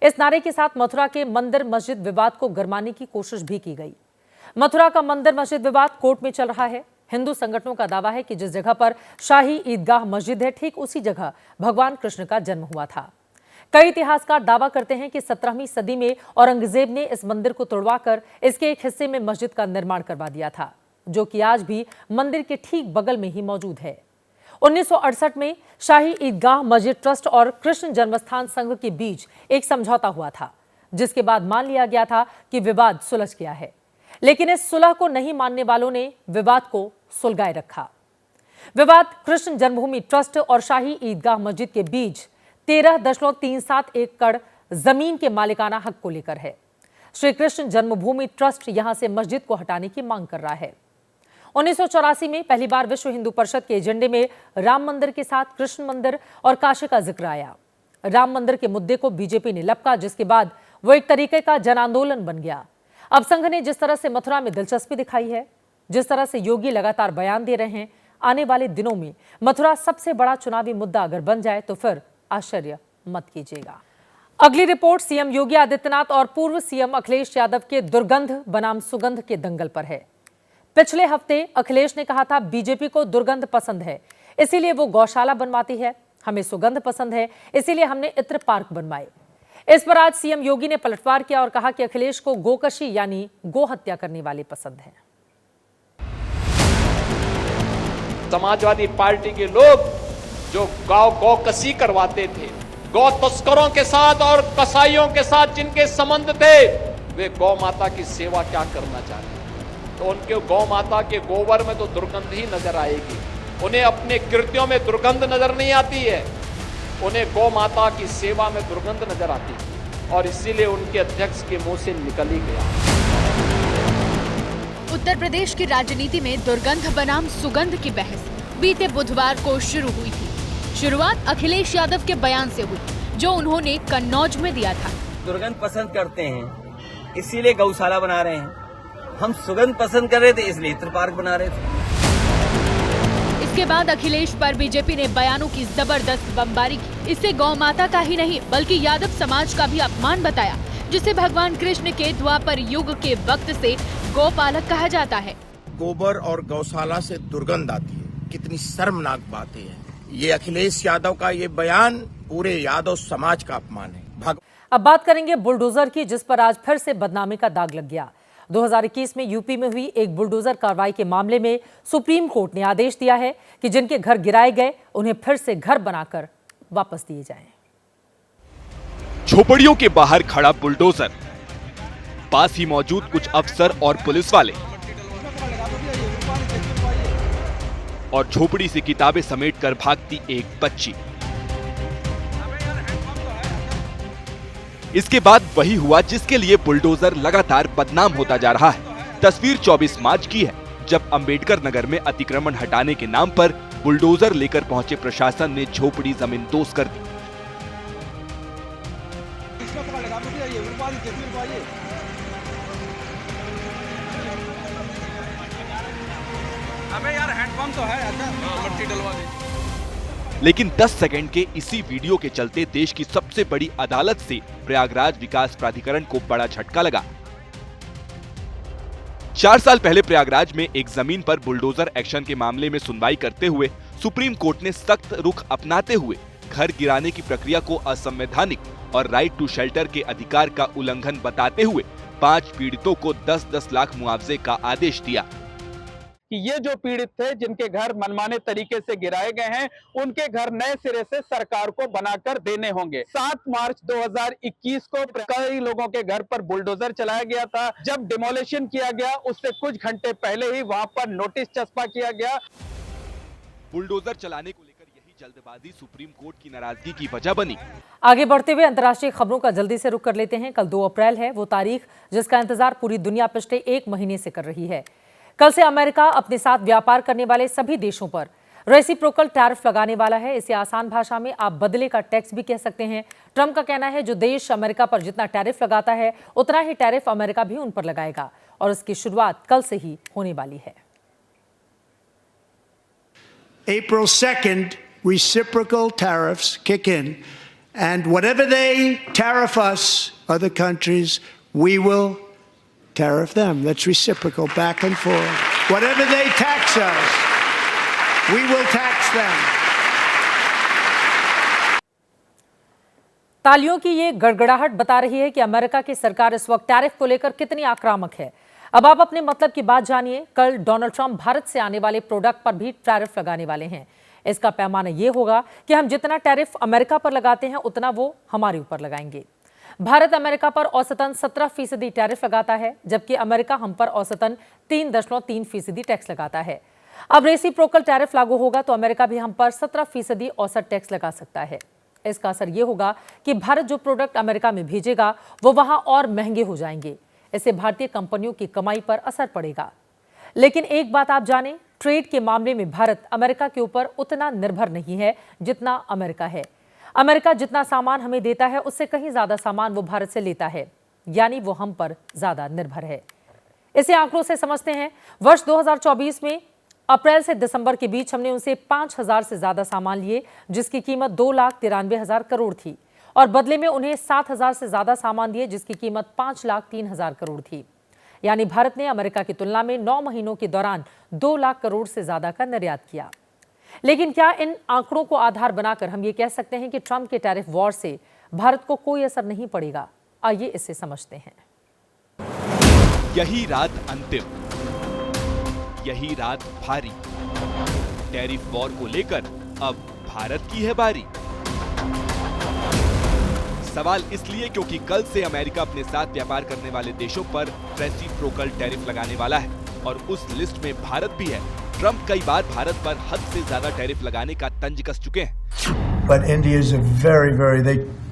इस नारे के साथ मथुरा के मंदिर मस्जिद विवाद को गरमाने की कोशिश भी की गई। मथुरा का मंदिर मस्जिद विवाद कोर्ट में चल रहा है। हिंदू संगठनों का दावा है कि जिस जगह पर शाही ईदगाह मस्जिद है, ठीक उसी जगह भगवान कृष्ण का जन्म हुआ था। कई इतिहासकार दावा करते हैं कि 17वीं सदी में औरंगजेब ने इस मंदिर को तोड़वाकर इसके एक हिस्से में मस्जिद का निर्माण करवा दिया था, जो कि आज भी मंदिर के ठीक बगल में ही मौजूद है। 1968 में शाही ईदगाह मस्जिद ट्रस्ट और कृष्ण जन्मस्थान संघ के बीच एक समझौता हुआ था, जिसके बाद मान लिया गया था कि विवाद सुलझ गया है। लेकिन इस सुलह को नहीं मानने वालों ने विवाद को सुलगाए रखा। विवाद कृष्ण जन्मभूमि ट्रस्ट और शाही ईदगाह मस्जिद के बीच 13.37 एकड़ जमीन के मालिकाना हक को लेकर है। श्री कृष्ण जन्मभूमि ट्रस्ट यहां से मस्जिद को हटाने की मांग कर रहा है। 1984 में पहली बार विश्व हिंदू परिषद के एजेंडे में राम मंदिर के साथ कृष्ण मंदिर और काशी का जिक्र आया। राम मंदिर के मुद्दे को बीजेपी ने लपका, जिसके बाद वो एक तरीके का जन आंदोलन बन गया। अब संघ ने जिस तरह से मथुरा में दिलचस्पी दिखाई है, जिस तरह से योगी लगातार बयान दे रहे हैं, आने वाले दिनों में मथुरा सबसे बड़ा चुनावी मुद्दा अगर बन जाए तो फिर आश्चर्य मत कीजिएगा। अगली रिपोर्ट सीएम योगी आदित्यनाथ और पूर्व सीएम अखिलेश यादव के दुर्गंध बनाम सुगंध के दंगल पर है। पिछले हफ्ते अखिलेश ने कहा था, बीजेपी को दुर्गंध पसंद है, इसीलिए वो गौशाला बनवाती है। हमें सुगंध पसंद है, इसीलिए हमने इत्र पार्क बनवाए। इस पर आज सीएम योगी ने पलटवार किया और कहा कि अखिलेश को गोकशी यानी गो हत्या करने वाले पसंद हैं। समाजवादी पार्टी के लोग जो गौकशी करवाते थे, गौ तस्करों के साथ और कसाईयों के साथ जिनके संबंध थे, वे गौ माता की सेवा क्या करना चाहते हैं? तो उनके गौ माता के गोबर में तो दुर्गंध ही नजर आएगी। उन्हें अपने कृत्यों में दुर्गंध नजर नहीं आती है, उन्हें गौ माता की सेवा में दुर्गंध नजर आती है और इसीलिए उनके अध्यक्ष के मुंह से निकल ही गया। उत्तर प्रदेश की राजनीति में दुर्गंध बनाम सुगंध की बहस बीते बुधवार को शुरू हुई थी। शुरुआत अखिलेश यादव के बयान से हुई, जो उन्होंने कन्नौज में दिया था। दुर्गंध पसंद करते हैं, इसीलिए गौशाला बना रहे हैं। हम सुगंध पसंद कर रहे थे, इसलिए इत्र पार्क बना रहे थे। इसके बाद अखिलेश पर बीजेपी ने बयानों की जबरदस्त बमबारी की। इसे गौ माता का ही नहीं बल्कि यादव समाज का भी अपमान बताया, जिसे भगवान कृष्ण के द्वापर युग के वक्त से गौपालक कहा जाता है। गोबर और गौशाला से दुर्गंध आती है, कितनी शर्मनाक बातें हैं। ये अखिलेश यादव का ये बयान पूरे यादव समाज का अपमान है। अब बात करेंगे बुलडोजर की, जिस पर आज फिर से बदनामी का दाग लग गया। 2021 में यूपी में हुई एक बुलडोजर कार्रवाई के मामले में सुप्रीम कोर्ट ने आदेश दिया है कि जिनके घर गिराए गए उन्हें फिर से घर बनाकर वापस दिए जाएं। झोपड़ियों के बाहर खड़ा बुलडोजर, पास ही मौजूद कुछ अफसर और पुलिस वाले, और झोपड़ी से किताबें समेटकर भागती एक बच्ची। इसके बाद वही हुआ जिसके लिए बुलडोजर लगातार बदनाम होता जा रहा है। तस्वीर 24 मार्च की है, जब अंबेडकर नगर में अतिक्रमण हटाने के नाम पर बुलडोजर लेकर पहुंचे प्रशासन ने झोपड़ी जमींदोज कर दी। हमें यार हैंडपंप तो है, मट्टी डलवा दे। लेकिन 10 सेकंड के इसी वीडियो के चलते देश की सबसे बड़ी अदालत से प्रयागराज विकास प्राधिकरण को बड़ा झटका लगा। 4 साल पहले प्रयागराज में एक जमीन पर बुलडोजर एक्शन के मामले में सुनवाई करते हुए सुप्रीम कोर्ट ने सख्त रुख अपनाते हुए घर गिराने की प्रक्रिया को असंवैधानिक और राइट टू शेल्टर के अधिकार का उल्लंघन बताते हुए 5 पीड़ितों को 10-10 लाख मुआवजे का आदेश दिया कि ये जो पीड़ित थे, जिनके घर मनमाने तरीके से गिराए गए हैं, उनके घर नए सिरे से सरकार को बनाकर देने होंगे। 7 मार्च 2021 को कई लोगों के घर पर बुलडोजर चलाया गया था। जब डिमोलिशन किया गया, उससे कुछ घंटे पहले ही वहां पर नोटिस चस्पा किया गया। बुलडोजर चलाने को लेकर यही जल्दबाजी सुप्रीम कोर्ट की नाराजगी की वजह बनी। आगे बढ़ते हुए अंतर्राष्ट्रीय खबरों का जल्दी से रुख कर लेते हैं। कल 2 अप्रैल है, वो तारीख जिसका इंतजार पूरी दुनिया पिछले 1 महीने से कर रही है। कल से अमेरिका अपने साथ व्यापार करने वाले सभी देशों पर रेसिप्रोकल टैरिफ लगाने वाला है। इसे आसान भाषा में आप बदले का टैक्स भी कह सकते हैं। ट्रंप का कहना है जो देश अमेरिका पर जितना टैरिफ लगाता है उतना ही टैरिफ अमेरिका भी उन पर लगाएगा, और इसकी शुरुआत कल से ही होने वाली है। April 2nd, reciprocal tariffs kick in, and whatever they tariff us, other countries, we will tariff them. That's reciprocal, back and forth. Whatever they tax us, we will tax them. तालियों की ये गड़गड़ाहट बता रही है कि अमेरिका की सरकार इस वक्त टैरिफ को लेकर कितनी आक्रामक है। अब आप अपने मतलब की बात जानिए। कल डोनाल्ड ट्रंप भारत से आने वाले प्रोडक्ट पर भी टैरिफ लगाने वाले हैं। इसका पैमाना ये होगा कि हम जितना टैरिफ अमेरिका पर लगाते हैं उतना वो हमारे ऊपर लगाएंगे। भारत अमेरिका पर औसतन 17% टैरिफ लगाता है, जबकि अमेरिका हम पर औसतन 3.3% टैक्स लगाता है। अब रेसिप्रोकल टैरिफ लागू होगा तो अमेरिका भी हम पर 17% औसत टैक्स लगा सकता है। इसका असर यह होगा कि भारत जो प्रोडक्ट अमेरिका में भेजेगा वो वहां और महंगे हो जाएंगे। इससे भारतीय कंपनियों की कमाई पर असर पड़ेगा। लेकिन एक बात आप जानें, ट्रेड के मामले में भारत अमेरिका के ऊपर उतना निर्भर नहीं है जितना अमेरिका है। अमेरिका जितना सामान हमें देता है उससे कहीं ज्यादा सामान वो भारत से लेता है, यानी वो हम पर ज्यादा निर्भर है। इसे आंकड़ों से समझते हैं। वर्ष 2024 में अप्रैल से दिसंबर के बीच हमने उनसे 5,000 से ज्यादा सामान लिए, जिसकी कीमत 2,93,000 करोड़ थी, और बदले में उन्हें 7,000 से ज्यादा सामान दिए जिसकी कीमत 5,03,000 करोड़ थी। यानी भारत ने अमेरिका की तुलना में 9 महीनों के दौरान 2 लाख करोड़ से ज्यादा का निर्यात किया। लेकिन क्या इन आंकड़ों को आधार बनाकर हम ये कह सकते हैं कि ट्रंप के टैरिफ वॉर से भारत को कोई असर नहीं पड़ेगा? आइए इससे समझते हैं। यही रात अंतिम, यही रात भारी। टैरिफ वॉर को लेकर अब भारत की है बारी। सवाल इसलिए क्योंकि कल से अमेरिका अपने साथ व्यापार करने वाले देशों पर रेसिप्रोकल टैरिफ लगाने वाला है, और उस लिस्ट में भारत भी है। ट्रंप कई बार भारत पर हद से ज्यादा टैरिफ लगाने का तंज कस चुके हैं। But India is a very,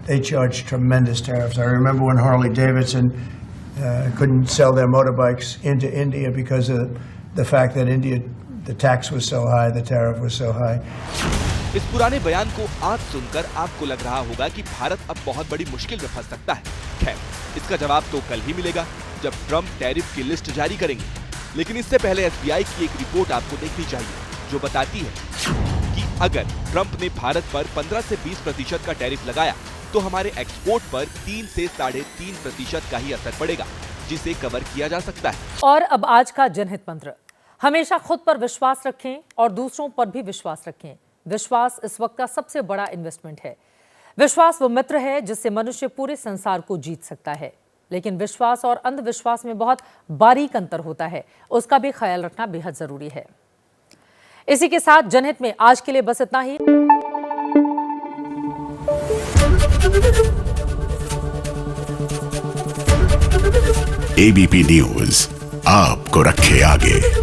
they charge tremendous tariffs. I remember when Harley Davidson couldn't sell their motorbikes into India because of the fact that India, the tax was so high, the tariff was so high. इस पुराने बयान को आज सुनकर आपको लग रहा होगा कि भारत अब बहुत बड़ी मुश्किल में फंस सकता है। खैर, इसका जवाब तो कल ही मिलेगा जब ट्रम्प टैरिफ की लिस्ट जारी करेंगे। लेकिन इससे पहले एसबीआई की एक रिपोर्ट आपको देखनी चाहिए जो बताती है कि अगर ट्रम्प ने भारत पर 15 से 20% का टैरिफ लगाया तो हमारे एक्सपोर्ट पर 3 से 3.5% का ही असर पड़ेगा, जिसे कवर किया जा सकता है। और अब आज का जनहित मंत्र, हमेशा खुद पर विश्वास रखें और दूसरों पर भी विश्वास रखें। विश्वास इस वक्त का सबसे बड़ा इन्वेस्टमेंट है। विश्वास वो मित्र है जिससे मनुष्य पूरे संसार को जीत सकता है। लेकिन विश्वास और अंधविश्वास में बहुत बारीक अंतर होता है, उसका भी ख्याल रखना बेहद जरूरी है। इसी के साथ जनहित में आज के लिए बस इतना ही। एबीपी न्यूज आपको रखे आगे।